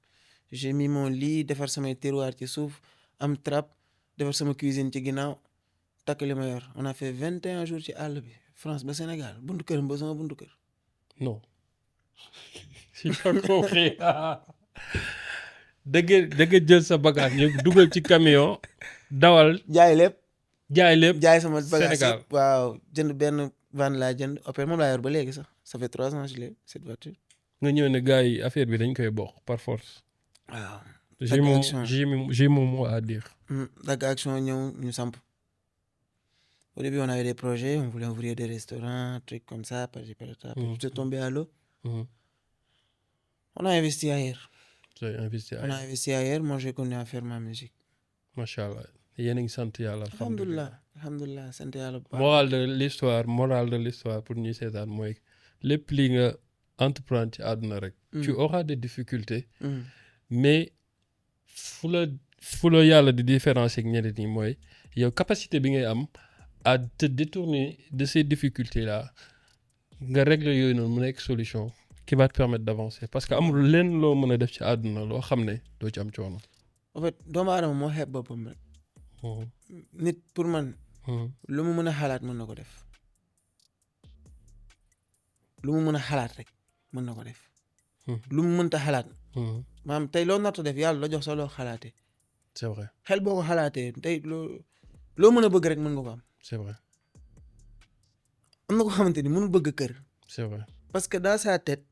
j'ai mis mon lit defar samay tiroir ci suuf am trappe defar sama cuisine ci ginnaaw takk li ma yor on a fait 21 jours ci àll bi France ba Sénégal buntu kër ba sama buntu kër. non j'ai pas compris. da nga jël sa bagage ñëw dugal ci camion dawal. jaay lépp jaay sama bagage Sénégal waaw jënd benn van laa jënd opère moom laa yor ba léegi sax ça fait 3 ans je l'ai cette voiture. nga ñëw ne gars yi affaire bi dañ koy bokk par force. waaw. j'ai mon mot à dire. dagg action ñëw ñu samp. au début on avait des projets on voulait ouvrir des restaurants trucs comme ça par c'est tombé à l'eau. on a investi ailleurs. on a investi ailleurs moi j'ai continué à faire ma musique. macha allah yéen a ngi sant yàlla. alhamdulilah sant yàlla bu baax. morale de l'histoire pour ñuy seetaan mooy lépp li nga entreprendre ci àdduna rek. tu auras des difficultés. mais fu la yàlla di différencier ak ñeneen ñi mooy yow capacité bi ngay am à te détourner de ces difficultés là nga régler yooyu noonu mu nekk solution qui va te permettre d'avancer parce que amul lenn loo mën a def ci àdduna loo xam ne doo ci am coono. en fait doomu aadama moo xeeb boppam rek. nit pour man. lu mu mën a xalaat mën na ko def. lu mu mën a xalaat rek mën na ko def. lu mu mënta xalaat. maanaam tey loo natt def yàlla la jox sa loo xalaatee. c'est vrai xel boo ko xalaatee tey loo mën a bëgg rek mën nga ko am. c'est vrai. am na ko xamante ni mënul bëgg kër. c'est vrai. parce que dans sa tête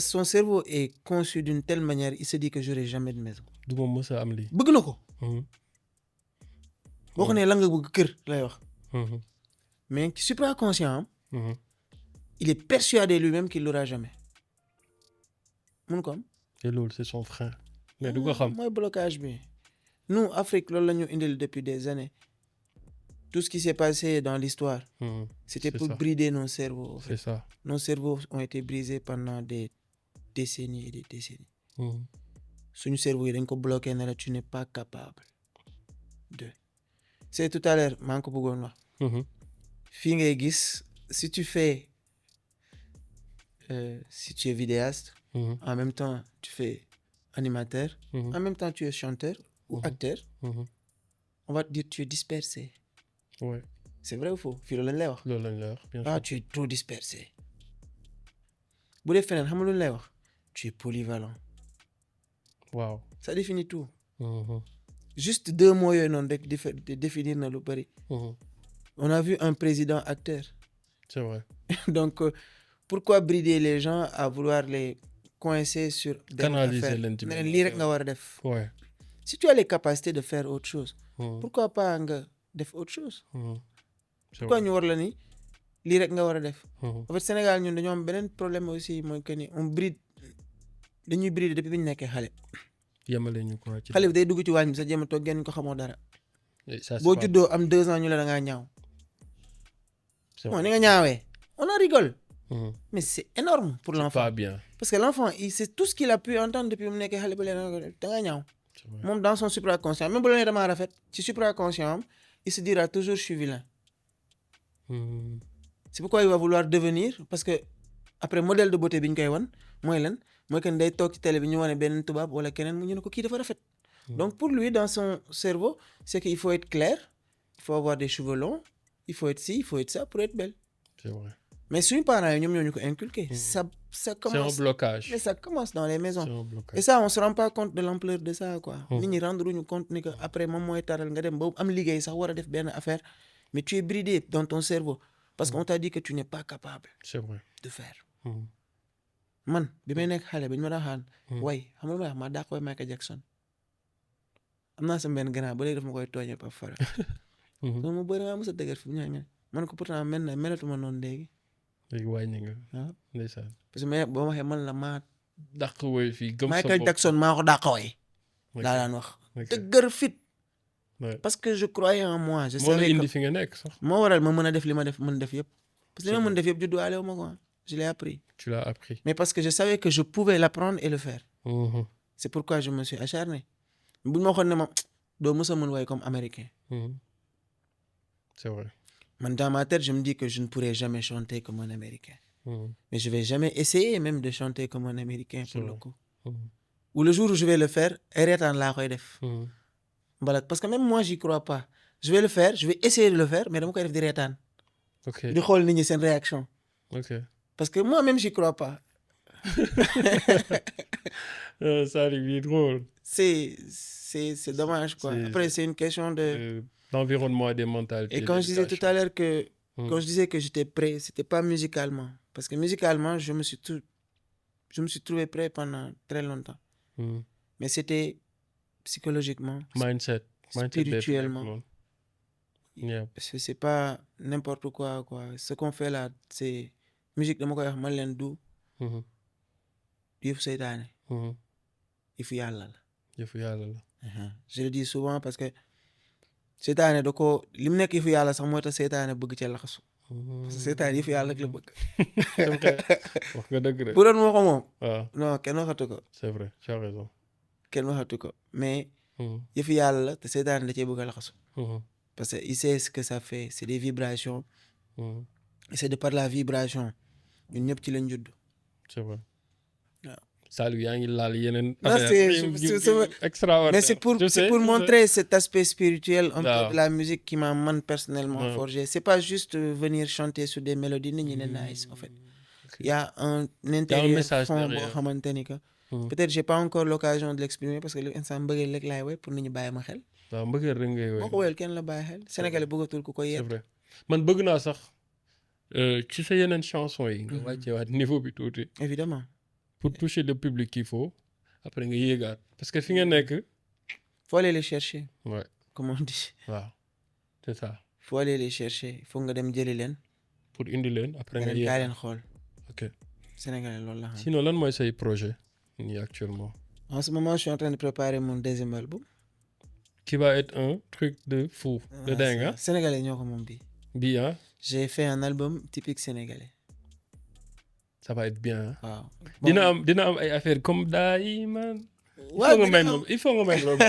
son cerveau est conçu d'une telle manière il se dit que j'aurai jamais de maison. du ma mës a am lii. bëgg na ko. boo ko nee la nga bëgg kër lay wax. mais supraconscient il est persuadé lui-même qu'il l'aura jamais. mun ko am. et loolu c'est son frein. mais du ko xam mooy blocage bi. nous Afrique loolu la ñu indil depuis des années. tout ce qui s'est passé dans l'histoire c'était pour brider nos cerveaux. En fait. C'est ça. Nos cerveaux ont été brisés pendant des décennies et des décennies. suñu cerveau yi dañ ko bloqué ne la tu n'es pas capable de c'est tout à l'heure maa ngi ko bëggoon wax fii ngay gis si tu fais si tu es vidéaste en même temps tu fais animateur en même temps tu es chanteur ou acteur on va te dire tu es dispersé ouais c'est vrai ou faux fii loolu lañ lay wax loolu lañ lay wax bien sûr ah tu es trop dispersé bu dee feneen xam nga lu ñu lay wax tu es polyvalent waaw ça définit tout juste 2 mots yooyu noonu rek définir na lu bari on a vu un président acteur c'est vrai donc pourquoi brider les gens à vouloir les coincer sur canaliser leen ne leen lii rek nga war a def ouais si tu as les capacités de faire autre chose pourquoi pas nga def autre chose pourquoi ñu war la ni lii rek nga war a def en fait Sénégal ñun dañoo am beneen problème aussi mooy que ni on bride dañuy bride depuis bi ñu nekkee xale yemale ñu ko ci xale bi day dugg ci waañ bi sa jéem a toog genn ko xamoo dara ça boo juddoo am 2 ans ñu la da ngaa ñaaw non ni nga ñaawee on en rigole mais c'est énorme pour l'enfant pas bien parce que l'enfant c'est tout ce qu'il a pu entendre depuis mu nekkee xale ba leen da ngaa ñaaw moom dans son supraconscient même bu la nee damaa rafet ci supraconscient am il se dira toujours je suis vilain c'est pourquoi il va vouloir devenir parce que après modèle de beauté bi ñu koy wan mooy lan mooy que day toog ci télé bi ñu wane benn tubaab wala keneen mu ñu ne ko kii dafa rafet donc pour lui dans son cerveau c'est qu'il faut être clair il faut avoir des cheveux longs il faut être ci il faut être ça pour être belle c'est vrai mais suñu parents yi ñoom ñoo ñu ko inculqué ça commence c'est un blocage mais ça commence dans les maisons c'est un blocage et ça on se rend pas compte de l'ampleur de ça quoi nit ñi rendre ñu compte ni que après moom mooy taral nga dem ba am liggéey sax war a def benn affaire mais tu es bridé dans ton cerveau parce qu'on t'a dit que tu n'es pas capable c'est vrai de faire man bi may nekk xale ba ñu ma daaxaan way xam nga ma daa koy Michael Jackson am naa sa benn grand ba léegi daf ma koy tooñee pa fara so ma bëri nga mos a dëgër fi ñaa nga man ko pourtant melatuma noonu léegi wàññi nga waaw ndeysaan parce que mais boo waxee man la maa dàq woy fii gëm sa Michael Jackson maa ko dàq way laa daan wax dëgër fit parce que je croyais en moi je savais que moo la indi fi nga nekk sax moo waral ma mën a def li ma def mën def yëpp parce que li ma mën def yëpp judduwaale wu ma ko je l'ai appris tu l'as appris mais parce que je savais que je pouvais l'apprendre et le faire c'est pourquoi je me suis acharné buñ ma waxoon ne ma doo mës a mën way comme américain c'est vrai man dans ma tête je me dis que je ne pourrai jamais chanter comme un américain mais je vais jamais essayer même de chanter comme un américain pour le coup ou le jour où je vais le faire ay reetaan laa koy def mbalak parce que même moi j'y crois pas je vais le faire je vais essayer de le faire mais dama koy def di reetaan ok di xool nit ñi seen réaction ok parce que moi-même j'y crois pas ça est drôle c'est dommage quoi après c'est une question de l'environnement et des mentalités et quand je disais tout à l'heure que quand je disais que j'étais prêt c'était pas musicalement parce que musicalement je me suis trouvé prêt pendant très longtemps mais c'était psychologiquement mindset spirituellement yeah. c'est pas n'importe quoi ce qu'on fait là c'est musique dama koy wax man leen du yëfu seytaane yëfu yàlla la je le dis souvent parce que seytaane da ko li mu nekk yëfu yàlla sax moo tax seytaane bëgg ca laxasu parce que seytaane yëfu yàlla rek la bëgg wax nga dëgg rek bu doon moo ko moom waaw non kenn waxatu ko c'est vrai tu as raison kenn waxatu ko mais yëfu yàlla la te seytaane da cee bëgg a laxasu parce que il sait ce que ça fait c'est des vibrations et c'est de par la vibration ñun ñëpp ci lañ judd c'est vrai waaw Saliou yaa ngi laal yeneen extraordinaire mais c'est pour montrer cet aspect spirituel un peu de la musique qui m'a man personnellement forgé c'est pas juste venir chanter sur des mélodies nit ñi ne nice en fait il y a un intérieur fond boo xamante ni que peut-être j'ai pas encore l'occasion de l'exprimer parce que li instant mbëggeel rek laay woy pour nit ñi bàyyi ma xel waaw mbëggeel rek ngay woy moo ko woyal kenn la bàyyi xel Sénégalais bëggatul ku ko yedd c'est vrai man bëgg naa sax ci sa yeneen chanson yi nga wàcce waat niveau bi tuuti évidemment pour toucher le public qu'il faut après nga yéegaat parce que fi nga nekk faut aller les chercher ouais comme on dit waaw c'est ça faut aller les chercher faut nga dem jëli leen pour indi leen après nga kaa leen xool ok Sénégalais loolu la sinon lan mooy say projet nii actuellement en ce moment je suis en train de préparer mon 2e album qui va être un truc de fou de dingue hein Sénégalais ñoo ko moom bi hein j'ai fait un album typique sénégalais ça va être bien waaw dina am ay affaires comme Daayiman il faut nga may loolu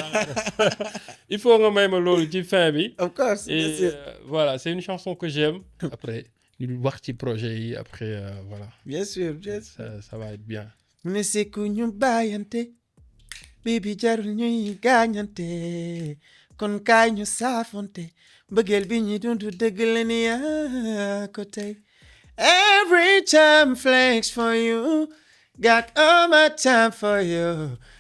il faut nga may ma loolu ci fin bi. Of course, bien Et sûr. voilà, c'est une chanson que j'aime. Après, ñu wax ci projet yi après voilà. Bien sûr, bien sûr. Ça va être bien. mu ne sekku ñu bàyyante bibi jarul ñuy gaañante kon kaay ñu saafonte mbëggeel bi ñuy dund dëgg la ni yaa ko tey every time flex for you got all my time for you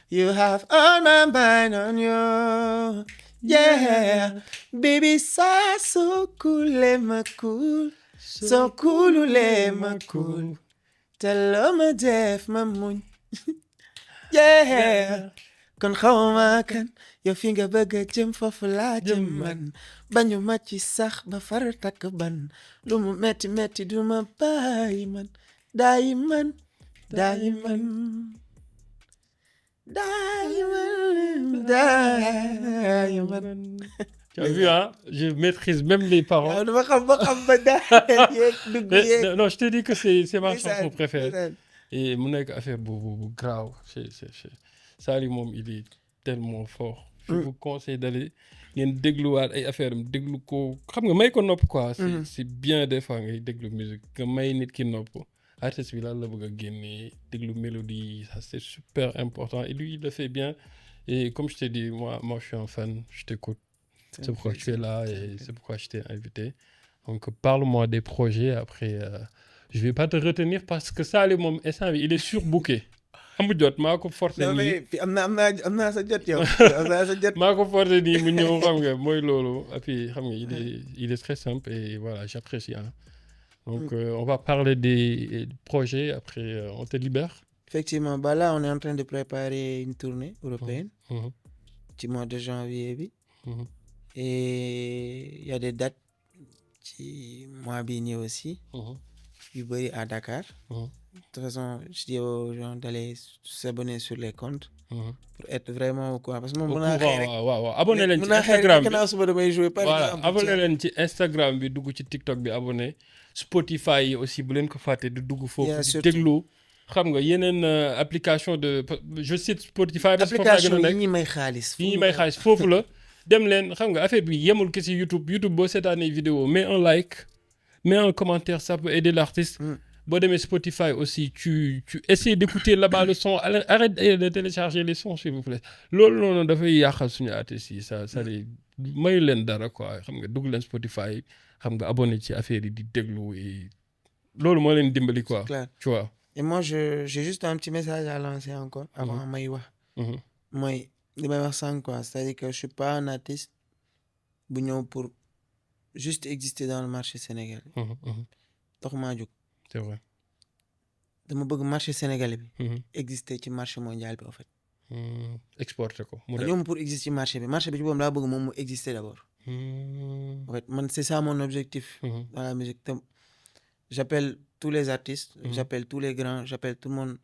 you have all my mind on you yeah baby saa soo kuule ma cool soo kuululee ma cool te loo ma def ma muñ yeah kon xawma kan yow fi nga bëgg a jëm foofu laa jëm man bañu ma ci sax ba far takk ban lu mu metti metti du ma bàyyi man daayiman daayiman daayiman daayiman. Tu as vu, hein? Je maîtrise même les paroles. waaw dama xam ba xam ba daa yeeg dugg yeeg. Non, je te dis que c'est ma chanson préférée. Et mu nekk affaire bu grave. Sali moom il est tellement fort. Je vous conseille d'aller ngeen dégluwaat ay affaire am déglu ko xam nga may ko nopp quoi. C'est bien des fois ngay déglu musique nga may nit ki nopp. Artiste bi lan la bëgg a génnee déglu mélodie ça c'est super important et lui il le fait bien. Et comme je t'ai dit moi je suis un fan, je t'écoute. C'est pourquoi tu es là et c'est pourquoi je t'ai invité. Donc parle-moi des projets après. Je vais pas te retenir parce que Sali moom instant bi il est surbooké. amu jot maa ko forcé non nii mais am naa sa jot yow am naa sa jot. maa ko forcé nii mu ñëw xam nga mooy loolu et puis xam nga il est très simple et voilà j'apprécie hein. Donc on va parler des projets après on te libère. Effectivement bah là on est en train de préparer une tournée européenne. ci mois de janvier bi. Et il y a des dates ci mois bii nii aussi. yu bëri à Dakar. De toute façon je dis aux gens d'aller s'abonner sur les comptes. Pour être vraiment au courant parce que moom mën naa xëy rek waaw abonné leen ci Instagram bi suba damay jouer par voilà exemple. abonné leen ci Instagram bi dugg ci TikTok bi abonné Spotify yi aussi bu leen ko fàtte di dugg foofu di déglu xam nga yeneen application de je cite Spotify parce que application yi ñuy may xaalis. yi ñuy may xaalis foofu la dem leen xam nga affaire bi yemul ke ci YouTube boo seetaanee vidéo mets un like mets un commentaire ça peut aider l'artiste. Boo demee Spotify aussi tu essaies d'écouter là-bas le son arrête de télécharger les sons s'il vous plaît loolu noonu dafay yàqal suñu artistes yi ça les mayu leen dara quoi xam nga dugg leen Spotify xam nga abonné ci affaire yi di déglu et loolu moo leen dimbali quoi. Clair. Tu vois. Et moi j'ai juste un petit message à lancer encore avant may wax. mooy li may wax sànq quoi c'est-à-dire que je suis pas un artiste bu ñëw pour juste exister dans le marché sénégalais. taxumaa jóg. C'est vrai. dama bëgg marché sénégalais bi. exister ci marché mondial bi en fait. Exporter ko. ñoom pour exister ci marché bi ci boobu laa bëgg moom mu exister d'abord. En fait man c'est ça mon objectif. Dans la musique te j'appelle tous les artistes. J'appelle tous les grands j'appelle tout le monde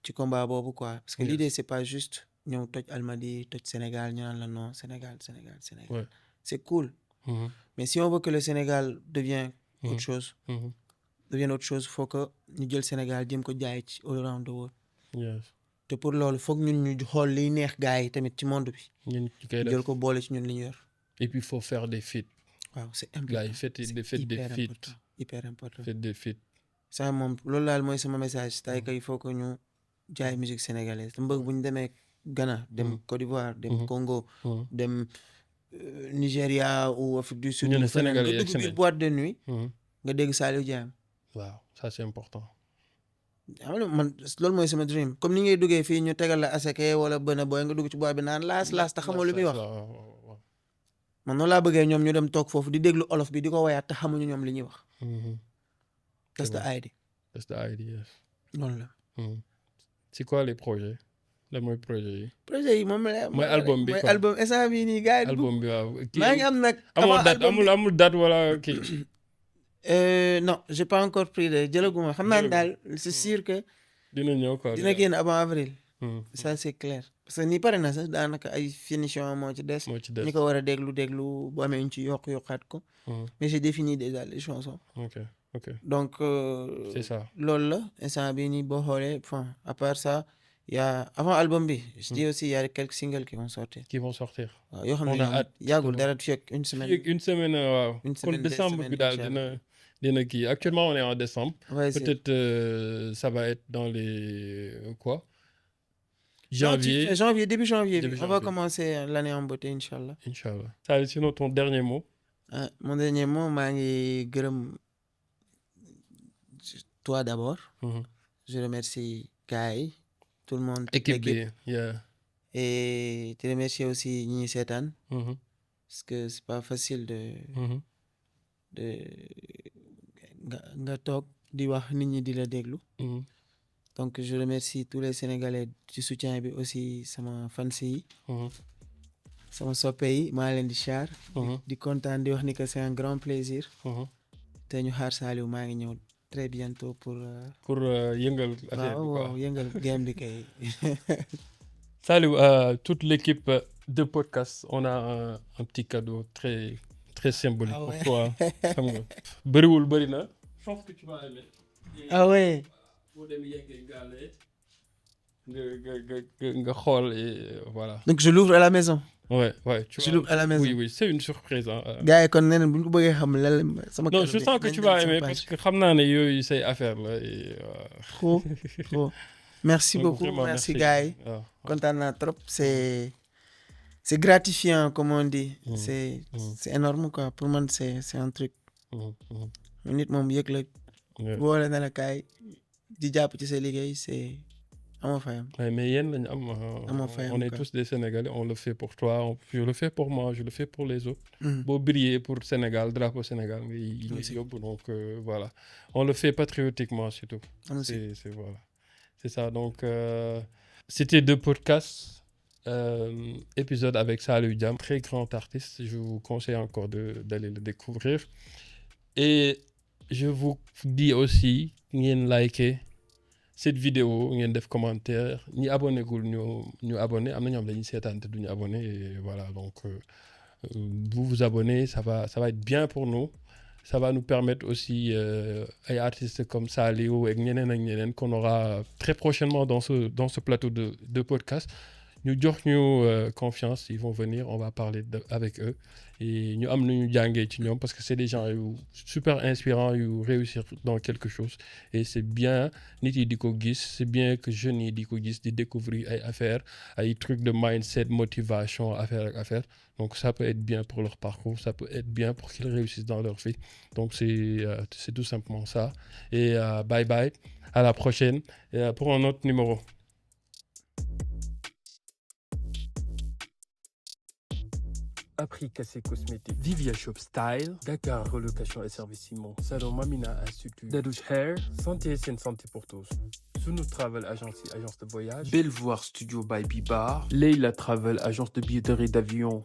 ci combat boobu quoi. Parce que l'idée c'est pas juste ñëw toj Almadies toj Sénégal ñu naan la non Sénégal. Ouais. C'est cool. Mais si on veut que le Sénégal devienne autre chose. devienne autre chose faut que ñu jël Sénégal jëm ko jaay ci all around the world. Yes. te pour loolu foog ñun ñu xool liy neex gars yi tamit ci monde bi. jël ko boole ci ñun li ñu yor. Et puis il faut faire des feats. waaw c'est important gars yi faites des feats. hyper important. Faites des feats. ça moom loolu laal mooy sama message c'est-à-dire que il faut que ñu jaay musique sénégalaise te mbëgg bu ñu demee Ghana dem Côte d'Ivoire dem Congo dem Nigéria ou Afrique du Sud. ñu ne Sénégal nga dugg biir boîte de nuit. nga dégg Saliou Diame. waaw ça c'est important. xam nga man loolu mooy sama dream comme ni ngay duggee fii ñu tegal la aseke wala bëna booy nga dugg ci boîte bi naan laas te xamoo lu muy wax. man noonu laa bëggee ñoom ñu dem toog foofu di déglu olof bi di ko woyaat te xamuñu ñoom li ñuy wax. That's the idea. That's the idea. noonu la. C'est quoi les projets lan mooy projet yi. projet yi moom la. mooy album bi quoi mooy album instant bii nii gars yi. album bi waaw. maa ngi am nag. amul date wala kii. Non j'ai pas encore pris de jëlaguma xam naa daal c'est sûr que. dina ñëw quoi. dina génn avant avril. ça c'est clair. parce que ni pare na sax daanaka ay finition moo ci des. ñi ko war a déglu boo amee ñu ci yokkaat ko. mais j'ai défini déjà les chansons. ok donc. c'est ça loolu la instant bii nii boo xoolee enfin à part ça Il y a avant album bi je dis aussi il y a quelques singles qui vont sortir qui vont sortir. waaw yoo xam ne On a ñoom hâte. yàggul dara fii ak une Fii semaine ak une semaine waaw. une Kon semaine, deux décembre semaines, bi daal Inch'Allah. dina kii. Actuellement on est en décembre. Ouais, c'est- Peut-être ça va être dans les quoi? Non, Janvier, janvier, début janvier. Début On va janvier. commencer l'année en beauté, Inch'Allah. Inch'Allah. Ça, sinon ton dernier mot. Mon dernier mot, maa ngi gërëm toi d'abord. Mhm. Je remercie Kai, tout le monde, toute Équipe l'équipe. bi, yeah. Et te remercier aussi ñi ñuy seetaan Mhm. parce que c'est pas facile Mhm. de nga toog di wax nit ñi di la déglu. Mhm. Donc je remercie tous les Sénégalais ci soutien bi aussi sama fans yi Mhm. sama soppe yi maa leen di char Mhm. di kontaan di wax ni que c'est un grand plaisir Mhm. te ñu xaar Saliou maa ngi ñëw très bientôt pour Pour yëngal affaire bi waaw quoi. waaw yëngal game bi kay. Salut toute l'équipe de podcast. On a un petit cadeau très très symbolique Ah pour ouais. toi. Xam nga bëriwul bëri na. Je pense que tu vas aimer. Ah ouais. Boo dem yeggee gaale nga xool et voilà. Donc je l'ouvre à la maison. Ouais, tu Je vas- l'ouvre à la maison. Oui, c'est une surprise. Hein. Gars yi kon nee na bu ñu ko bëggee xam lan la sama. Non, cadeau je bi sens que nañ tu dem vas sama aimer page. parce que xam naa ne yooyu say affaire la et Trop trop. Merci donc beaucoup vraiment, merci gars yi. waaw. Kontaan naa trop c'est gratifiant comme on dit. Mhm. C'est énorme quoi pour man c'est un truc. Mhm, mhm. Nit moom yëg la Ouais. boole na la kaay di jàpp ci sa liggéey c'est amoo fayam. Ouais, mais yéen lañu am Amoo fayam, on est quoi. tous des Sénégalais, on le fait pour toi, je le fais pour moi, je le fais pour les autres. Mhm. Boo briller pour Sénégal, drapeau Sénégal ngay Aussi. yóbbu donc voilà. On le fait patriotiquement surtout. Am si. C'est voilà. C'est ça donc c'était deux podcasts épisode avec Saliou Diam, très grand artiste, je vous conseille encore d'aller le découvrir. Et je vous dis aussi ngeen liker cette vidéo ngeen def commentaire ñi abonné gul ñu abonné am na ñoom dañuy seetaan te duñu abonné et voilà donc vous abonnez ça va être bien pour nous ça va nous permettre aussi ay artistes comme Saliou ak ñeneen qu'on aura très prochainement dans ce plateau de podcast ñu jox ñu confiance ils vont venir on va parler avec eux et ñu am nañu jàngee ci ñoom parce que c'est des gens yu super inspirants yu réussir dans quelque chose et c'est bien nit yi di ko gis c'est bien que jeunes yi di ko gis di découvrir ay affaires ay trucs de mindset motivation affaire donc ça peut être bien pour leur parcours ça peut être bien pour qu'ils réussissent dans leur vie donc c'est tout simplement ça et bye bye à la prochaine pour un autre numéro. Appris Cassé Cosmétique, Vivia Shop Style, Dakar Relocation et Service Simon, Salon Mamina Institut, Dadouche Hair, Santé et Santé pour tous. Sunu Travel Agency, agence de voyage, Belvoir Studio by Bibar, Leila Travel, agence de billetterie d'avion.